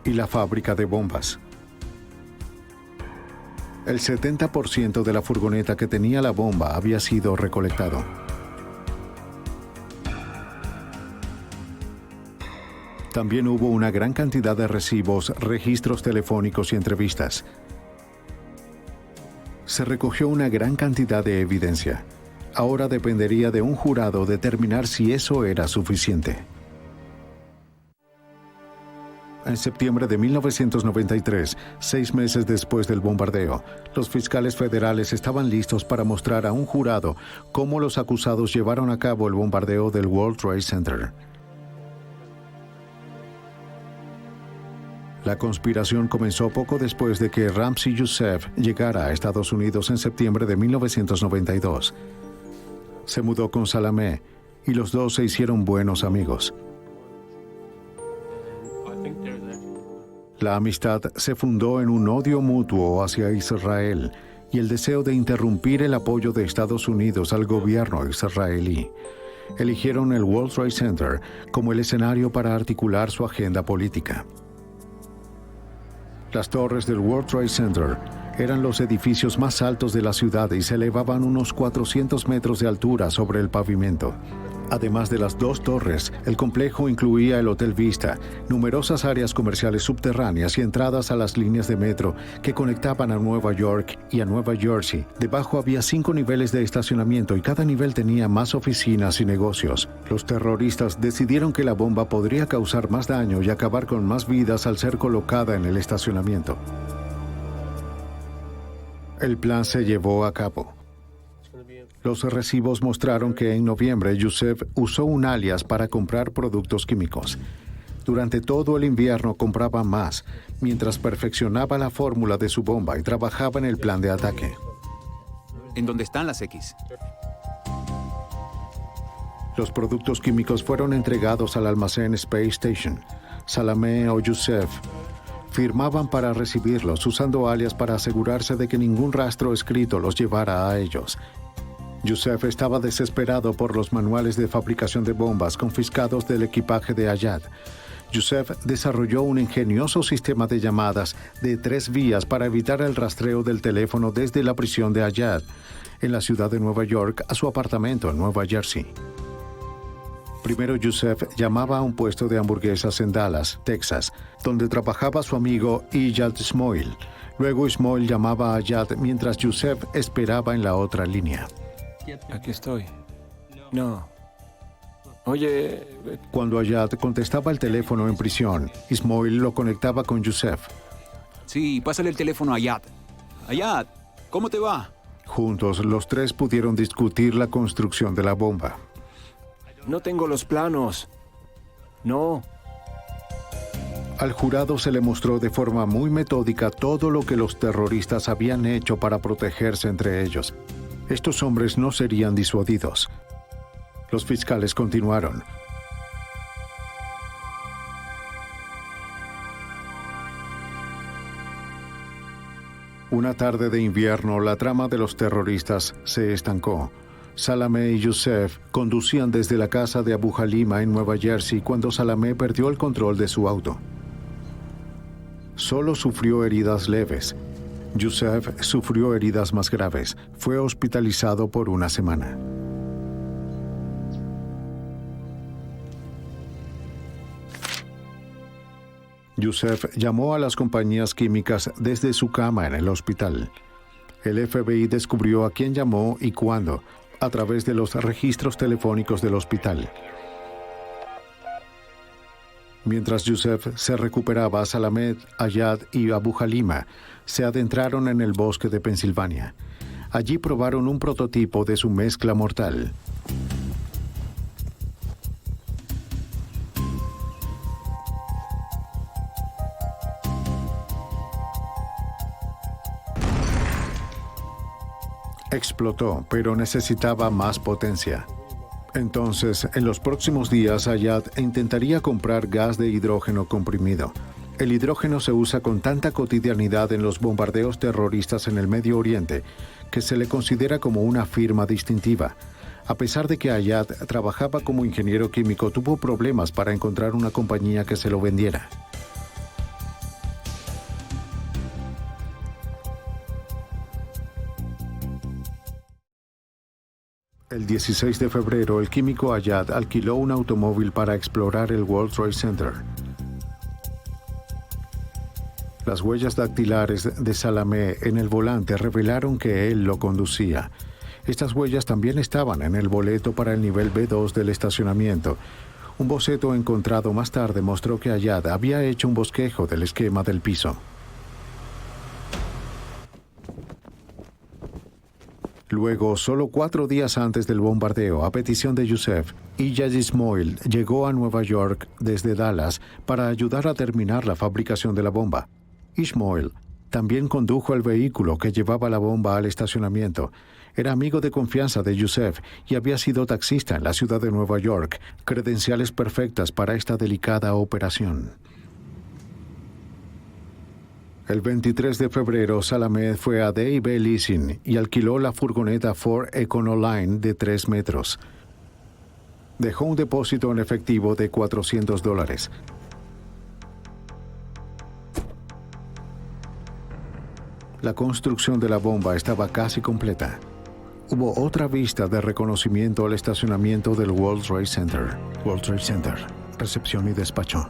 y la fábrica de bombas. El 70% de la furgoneta que tenía la bomba había sido recolectado. También hubo una gran cantidad de recibos, registros telefónicos y entrevistas. Se recogió una gran cantidad de evidencia. Ahora dependería de un jurado determinar si eso era suficiente. En septiembre de 1993, 6 meses después del bombardeo, los fiscales federales estaban listos para mostrar a un jurado cómo los acusados llevaron a cabo el bombardeo del World Trade Center. La conspiración comenzó poco después de que Ramzi Youssef llegara a Estados Unidos en septiembre de 1992. Se mudó con Salameh y los dos se hicieron buenos amigos. La amistad se fundó en un odio mutuo hacia Israel y el deseo de interrumpir el apoyo de Estados Unidos al gobierno israelí. Eligieron el World Trade Center como el escenario para articular su agenda política. Las torres del World Trade Center eran los edificios más altos de la ciudad y se elevaban unos 400 metros de altura sobre el pavimento. Además de las 2 torres, el complejo incluía el Hotel Vista, numerosas áreas comerciales subterráneas y entradas a las líneas de metro que conectaban a Nueva York y a Nueva Jersey. Debajo había 5 niveles de estacionamiento y cada nivel tenía más oficinas y negocios. Los terroristas decidieron que la bomba podría causar más daño y acabar con más vidas al ser colocada en el estacionamiento. El plan se llevó a cabo. Los recibos mostraron que en noviembre Youssef usó un alias para comprar productos químicos. Durante todo el invierno compraba más, mientras perfeccionaba la fórmula de su bomba y trabajaba en el plan de ataque. ¿En dónde están las X? Los productos químicos fueron entregados al almacén Space Station. Salameh o Youssef firmaban para recibirlos usando alias para asegurarse de que ningún rastro escrito los llevara a ellos. Youssef estaba desesperado por los manuales de fabricación de bombas confiscados del equipaje de Ayad. Youssef desarrolló un ingenioso sistema de llamadas de 3 vías para evitar el rastreo del teléfono desde la prisión de Ayad, en la ciudad de Nueva York, a su apartamento en Nueva Jersey. Primero Youssef llamaba a un puesto de hamburguesas en Dallas, Texas, donde trabajaba su amigo Iyad Ismoil. Luego Ismoil llamaba a Ayad mientras Youssef esperaba en la otra línea. Aquí estoy. No. Oye... Cuando Ayad contestaba el teléfono en prisión, Ismoil lo conectaba con Youssef. Sí, pásale el teléfono a Ayad. Ayad, ¿cómo te va? Juntos, los 3 pudieron discutir la construcción de la bomba. No tengo los planos. No. Al jurado se le mostró de forma muy metódica todo lo que los terroristas habían hecho para protegerse entre ellos. Estos hombres no serían disuadidos. Los fiscales continuaron. Una tarde de invierno, la trama de los terroristas se estancó. Salameh y Youssef conducían desde la casa de Abu Halima en Nueva Jersey cuando Salameh perdió el control de su auto. Solo sufrió heridas leves. Youssef sufrió heridas más graves. Fue hospitalizado por una semana. Youssef llamó a las compañías químicas desde su cama en el hospital. El FBI descubrió a quién llamó y cuándo, a través de los registros telefónicos del hospital. Mientras Youssef se recuperaba, Salameh, Ayad y Abu Halima se adentraron en el bosque de Pensilvania. Allí probaron un prototipo de su mezcla mortal. Explotó, pero necesitaba más potencia. Entonces, en los próximos días, Ayad intentaría comprar gas de hidrógeno comprimido. El hidrógeno se usa con tanta cotidianidad en los bombardeos terroristas en el Medio Oriente que se le considera como una firma distintiva. A pesar de que Ayad trabajaba como ingeniero químico, tuvo problemas para encontrar una compañía que se lo vendiera. El 16 de febrero, el químico Ayad alquiló un automóvil para explorar el World Trade Center. Las huellas dactilares de Salameh en el volante revelaron que él lo conducía. Estas huellas también estaban en el boleto para el nivel B2 del estacionamiento. Un boceto encontrado más tarde mostró que Ayad había hecho un bosquejo del esquema del piso. Luego, solo 4 días antes del bombardeo, a petición de Youssef, Iyad Ismoil llegó a Nueva York desde Dallas para ayudar a terminar la fabricación de la bomba. Ismoil también condujo el vehículo que llevaba la bomba al estacionamiento. Era amigo de confianza de Youssef y había sido taxista en la ciudad de Nueva York, credenciales perfectas para esta delicada operación. El 23 de febrero, Salameh fue a D&B Leasing y alquiló la furgoneta Ford Econoline de 3 metros. Dejó un depósito en efectivo de $400. La construcción de la bomba estaba casi completa. Hubo otra vista de reconocimiento al estacionamiento del World Trade Center. World Trade Center, recepción y despacho.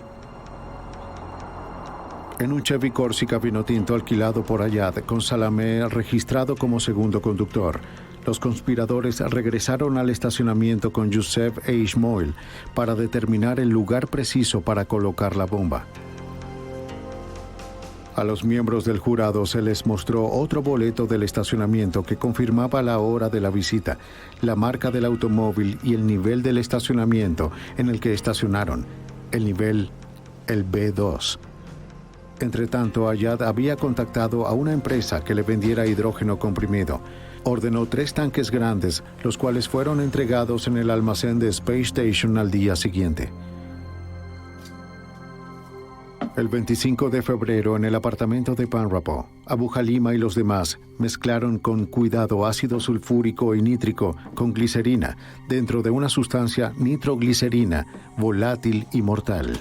En un Chevy Corsica vino tinto alquilado por Ayad, con Salameh registrado como segundo conductor, los conspiradores regresaron al estacionamiento con Youssef e Ismoil para determinar el lugar preciso para colocar la bomba. A los miembros del jurado se les mostró otro boleto del estacionamiento que confirmaba la hora de la visita, la marca del automóvil y el nivel del estacionamiento en el que estacionaron, el nivel, el B2. Entretanto, Ayad había contactado a una empresa que le vendiera hidrógeno comprimido. Ordenó 3 tanques grandes, los cuales fueron entregados en el almacén de Space Station al día siguiente. El 25 de febrero, en el apartamento de Panrapo, Abu Halima y los demás mezclaron con cuidado ácido sulfúrico y nítrico con glicerina dentro de una sustancia nitroglicerina volátil y mortal.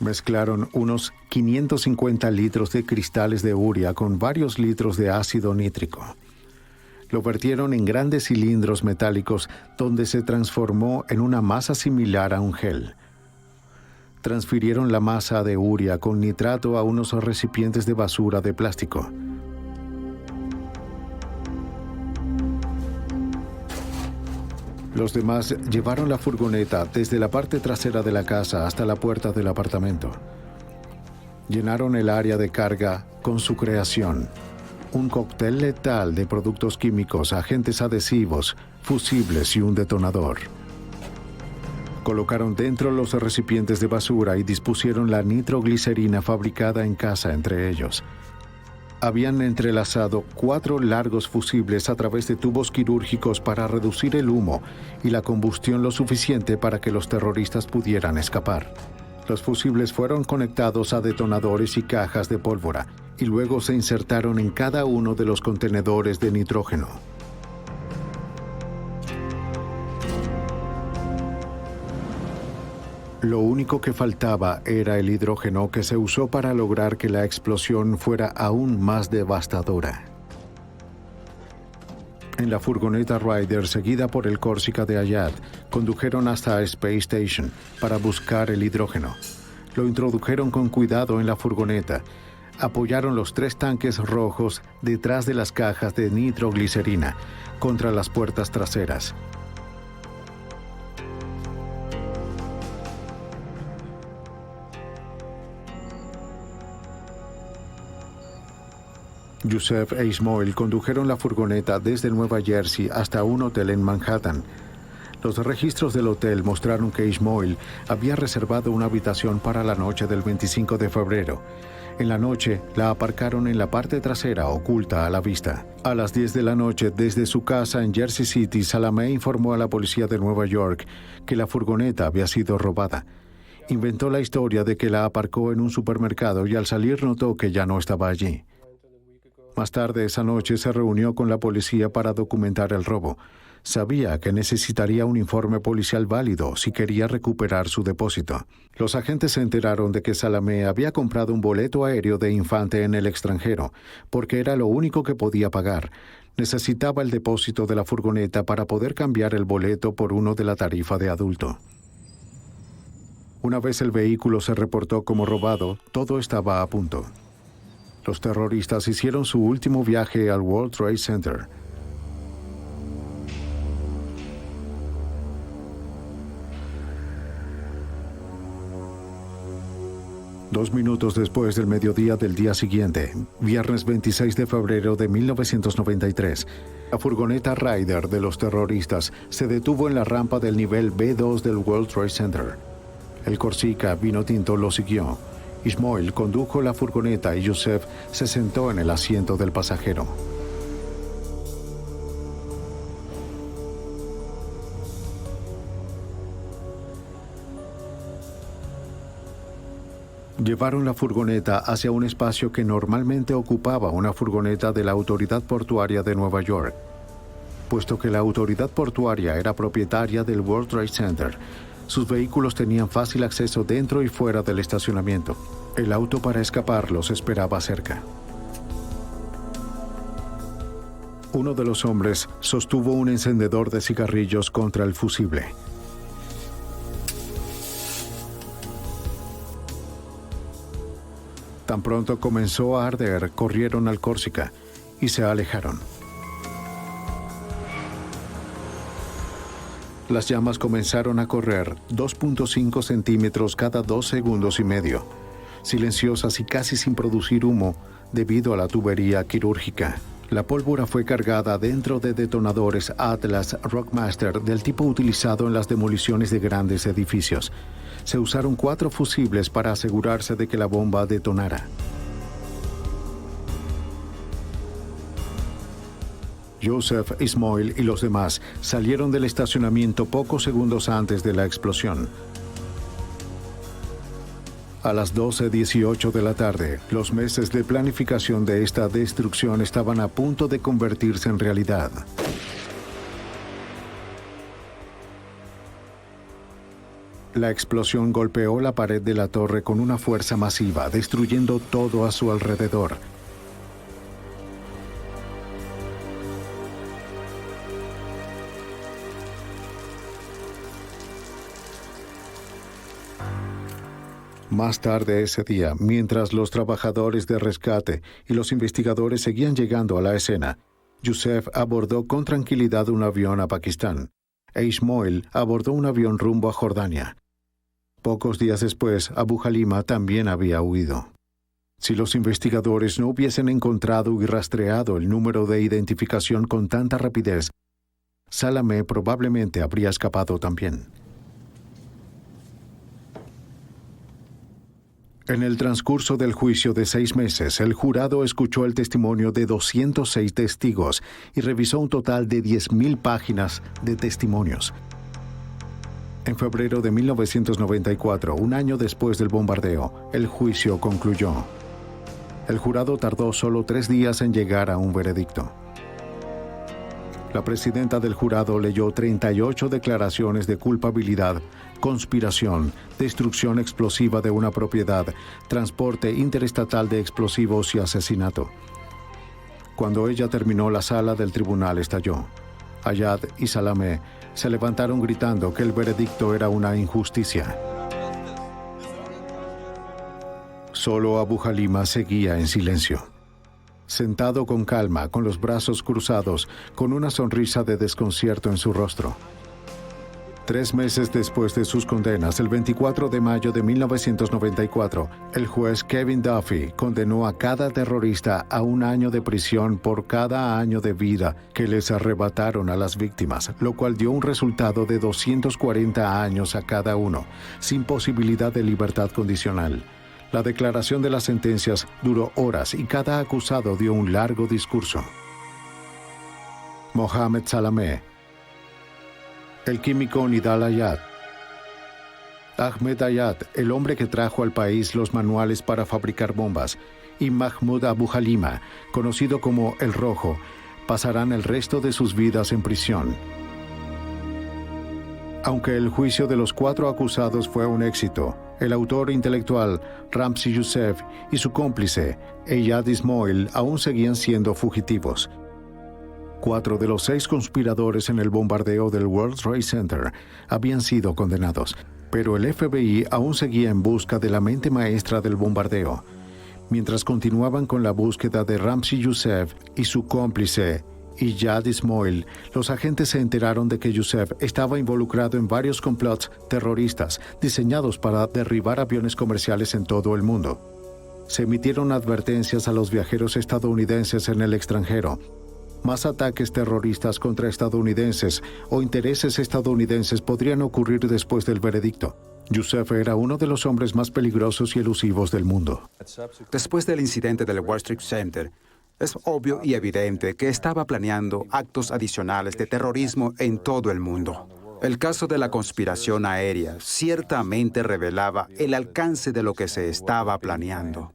Mezclaron unos 550 litros de cristales de urea con varios litros de ácido nítrico. Lo vertieron en grandes cilindros metálicos donde se transformó en una masa similar a un gel. Transfirieron la masa de urea con nitrato a unos recipientes de basura de plástico. Los demás llevaron la furgoneta desde la parte trasera de la casa hasta la puerta del apartamento. Llenaron el área de carga con su creación, un cóctel letal de productos químicos, agentes adhesivos, fusibles y un detonador. Colocaron dentro los recipientes de basura y dispusieron la nitroglicerina fabricada en casa entre ellos. Habían entrelazado 4 largos fusibles a través de tubos quirúrgicos para reducir el humo y la combustión lo suficiente para que los terroristas pudieran escapar. Los fusibles fueron conectados a detonadores y cajas de pólvora y luego se insertaron en cada uno de los contenedores de nitrógeno. Lo único que faltaba era el hidrógeno que se usó para lograr que la explosión fuera aún más devastadora. En la furgoneta Ryder, seguida por el Corsica de Ayad, condujeron hasta Space Station para buscar el hidrógeno. Lo introdujeron con cuidado en la furgoneta. Apoyaron los 3 tanques rojos detrás de las cajas de nitroglicerina contra las puertas traseras. Yusef e Ismail condujeron la furgoneta desde Nueva Jersey hasta un hotel en Manhattan. Los registros del hotel mostraron que Ismail había reservado una habitación para la noche del 25 de febrero. En la noche, la aparcaron en la parte trasera, oculta a la vista. A las 10 de la noche, desde su casa en Jersey City, Salameh informó a la policía de Nueva York que la furgoneta había sido robada. Inventó la historia de que la aparcó en un supermercado y al salir notó que ya no estaba allí. Más tarde esa noche se reunió con la policía para documentar el robo. Sabía que necesitaría un informe policial válido si quería recuperar su depósito. Los agentes se enteraron de que Salameh había comprado un boleto aéreo de infante en el extranjero, porque era lo único que podía pagar. Necesitaba el depósito de la furgoneta para poder cambiar el boleto por uno de la tarifa de adulto. Una vez el vehículo se reportó como robado, todo estaba a punto. Los terroristas hicieron su último viaje al World Trade Center. Dos minutos después del mediodía del día siguiente, viernes 26 de febrero de 1993, la furgoneta Ryder de los terroristas se detuvo en la rampa del nivel B2 del World Trade Center. El Corsica vino tinto lo siguió. Ismail condujo la furgoneta y Yusef se sentó en el asiento del pasajero. Llevaron la furgoneta hacia un espacio que normalmente ocupaba una furgoneta de la Autoridad Portuaria de Nueva York. Puesto que la Autoridad Portuaria era propietaria del World Trade Center, sus vehículos tenían fácil acceso dentro y fuera del estacionamiento. El auto para escapar los esperaba cerca. Uno de los hombres sostuvo un encendedor de cigarrillos contra el fusible. Tan pronto comenzó a arder, corrieron al Corsica y se alejaron. Las llamas comenzaron a correr 2.5 centímetros cada 2 segundos y medio, silenciosas y casi sin producir humo debido a la tubería quirúrgica. La pólvora fue cargada dentro de detonadores Atlas Rockmaster del tipo utilizado en las demoliciones de grandes edificios. Se usaron 4 fusibles para asegurarse de que la bomba detonara. Yusef, Ismail y los demás salieron del estacionamiento pocos segundos antes de la explosión. A las 12:18 de la tarde, los meses de planificación de esta destrucción estaban a punto de convertirse en realidad. La explosión golpeó la pared de la torre con una fuerza masiva, destruyendo todo a su alrededor. Más tarde ese día, mientras los trabajadores de rescate y los investigadores seguían llegando a la escena, Yusef abordó con tranquilidad un avión a Pakistán e Ismail abordó un avión rumbo a Jordania. Pocos días después, Abu Halima también había huido. Si los investigadores no hubiesen encontrado y rastreado el número de identificación con tanta rapidez, Salameh probablemente habría escapado también. En el transcurso del juicio de 6 meses, el jurado escuchó el testimonio de 206 testigos y revisó un total de 10.000 páginas de testimonios. En febrero de 1994, un año después del bombardeo, el juicio concluyó. El jurado tardó solo 3 días en llegar a un veredicto. La presidenta del jurado leyó 38 declaraciones de culpabilidad, conspiración, destrucción explosiva de una propiedad, transporte interestatal de explosivos y asesinato. Cuando ella terminó, la sala del tribunal estalló. Ayad y Salameh se levantaron gritando que el veredicto era una injusticia. Solo Abu Halima seguía en silencio. Sentado con calma, con los brazos cruzados, con una sonrisa de desconcierto en su rostro. 3 meses después de sus condenas, el 24 de mayo de 1994, el juez Kevin Duffy condenó a cada terrorista a 1 año de prisión por cada año de vida que les arrebataron a las víctimas, lo cual dio un resultado de 240 años a cada uno, sin posibilidad de libertad condicional. La declaración de las sentencias duró horas y cada acusado dio un largo discurso. Mohamed Salameh, el químico Nidal Ayad, Ahmed Ayad, el hombre que trajo al país los manuales para fabricar bombas, y Mahmoud Abu Halima, conocido como El Rojo, pasarán el resto de sus vidas en prisión. Aunque el juicio de los 4 acusados fue un éxito, el autor intelectual Ramzi Youssef y su cómplice Eyad Ismoil aún seguían siendo fugitivos. 4 de los 6 conspiradores en el bombardeo del World Trade Center habían sido condenados, pero el FBI aún seguía en busca de la mente maestra del bombardeo. Mientras continuaban con la búsqueda de Ramzi Youssef y su cómplice Eyad Ismoil, los agentes se enteraron de que Youssef estaba involucrado en varios complots terroristas diseñados para derribar aviones comerciales en todo el mundo. Se emitieron advertencias a los viajeros estadounidenses en el extranjero. Más ataques terroristas contra estadounidenses o intereses estadounidenses podrían ocurrir después del veredicto. Youssef era uno de los hombres más peligrosos y elusivos del mundo. Después del incidente del World Trade Center, es obvio y evidente que estaba planeando actos adicionales de terrorismo en todo el mundo. El caso de la conspiración aérea ciertamente revelaba el alcance de lo que se estaba planeando.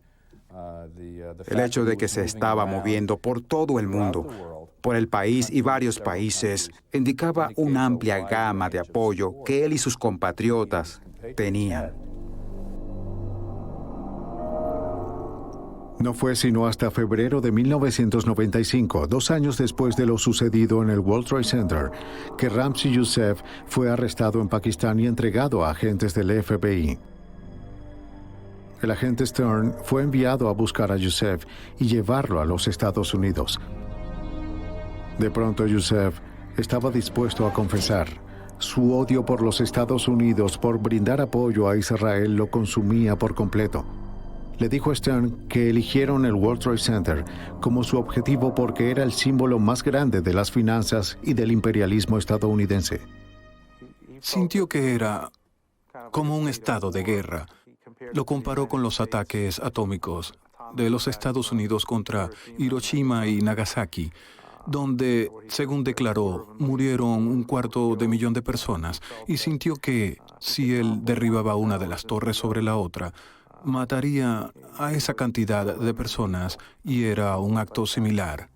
El hecho de que se estaba moviendo por todo el mundo, por el país y varios países, indicaba una amplia gama de apoyo que él y sus compatriotas tenían. No fue sino hasta febrero de 1995, 2 años después de lo sucedido en el World Trade Center, que Ramzi Youssef fue arrestado en Pakistán y entregado a agentes del FBI. El agente Stern fue enviado a buscar a Youssef y llevarlo a los Estados Unidos. De pronto Youssef estaba dispuesto a confesar. Su odio por los Estados Unidos por brindar apoyo a Israel lo consumía por completo. Le dijo a Stern que eligieron el World Trade Center como su objetivo porque era el símbolo más grande de las finanzas y del imperialismo estadounidense. Sintió que era como un estado de guerra. Lo comparó con los ataques atómicos de los Estados Unidos contra Hiroshima y Nagasaki, donde, según declaró, murieron 250.000 de personas, y sintió que, si él derribaba una de las torres sobre la otra, mataría a esa cantidad de personas, y era un acto similar.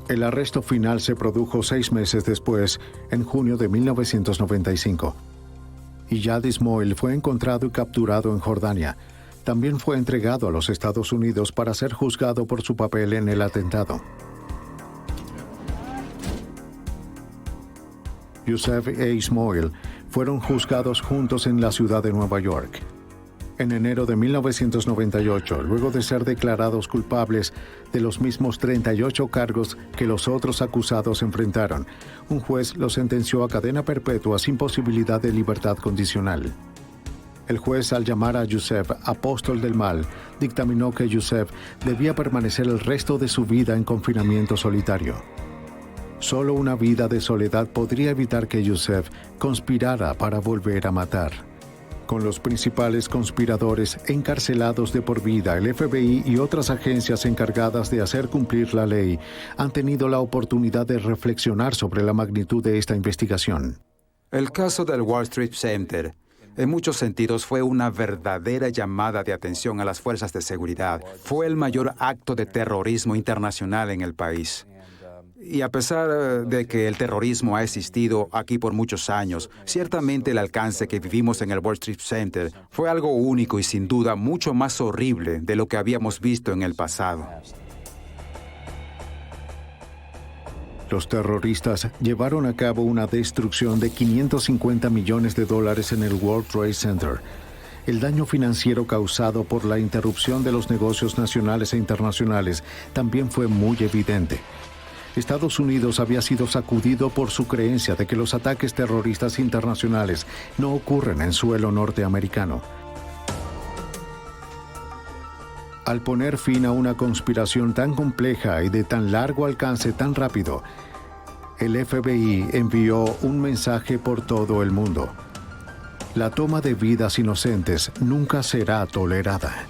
El arresto final se produjo 6 meses después, en junio de 1995. Eyad Ismoil fue encontrado y capturado en Jordania. También fue entregado a los Estados Unidos para ser juzgado por su papel en el atentado. Youssef e Ismoil fueron juzgados juntos en la ciudad de Nueva York. En enero de 1998, luego de ser declarados culpables de los mismos 38 cargos que los otros acusados enfrentaron, un juez los sentenció a cadena perpetua sin posibilidad de libertad condicional. El juez, al llamar a Youssef apóstol del mal, dictaminó que Youssef debía permanecer el resto de su vida en confinamiento solitario. Solo una vida de soledad podría evitar que Youssef conspirara para volver a matar. Con los principales conspiradores encarcelados de por vida, el FBI y otras agencias encargadas de hacer cumplir la ley han tenido la oportunidad de reflexionar sobre la magnitud de esta investigación. El caso del Wall Street Center, en muchos sentidos, fue una verdadera llamada de atención a las fuerzas de seguridad. Fue el mayor acto de terrorismo internacional en el país. Y a pesar de que el terrorismo ha existido aquí por muchos años, ciertamente el alcance que vivimos en el World Trade Center fue algo único y sin duda mucho más horrible de lo que habíamos visto en el pasado. Los terroristas llevaron a cabo una destrucción de $550 millones en el World Trade Center. El daño financiero causado por la interrupción de los negocios nacionales e internacionales también fue muy evidente. Estados Unidos había sido sacudido por su creencia de que los ataques terroristas internacionales no ocurren en suelo norteamericano. Al poner fin a una conspiración tan compleja y de tan largo alcance tan rápido, el FBI envió un mensaje por todo el mundo. La toma de vidas inocentes nunca será tolerada.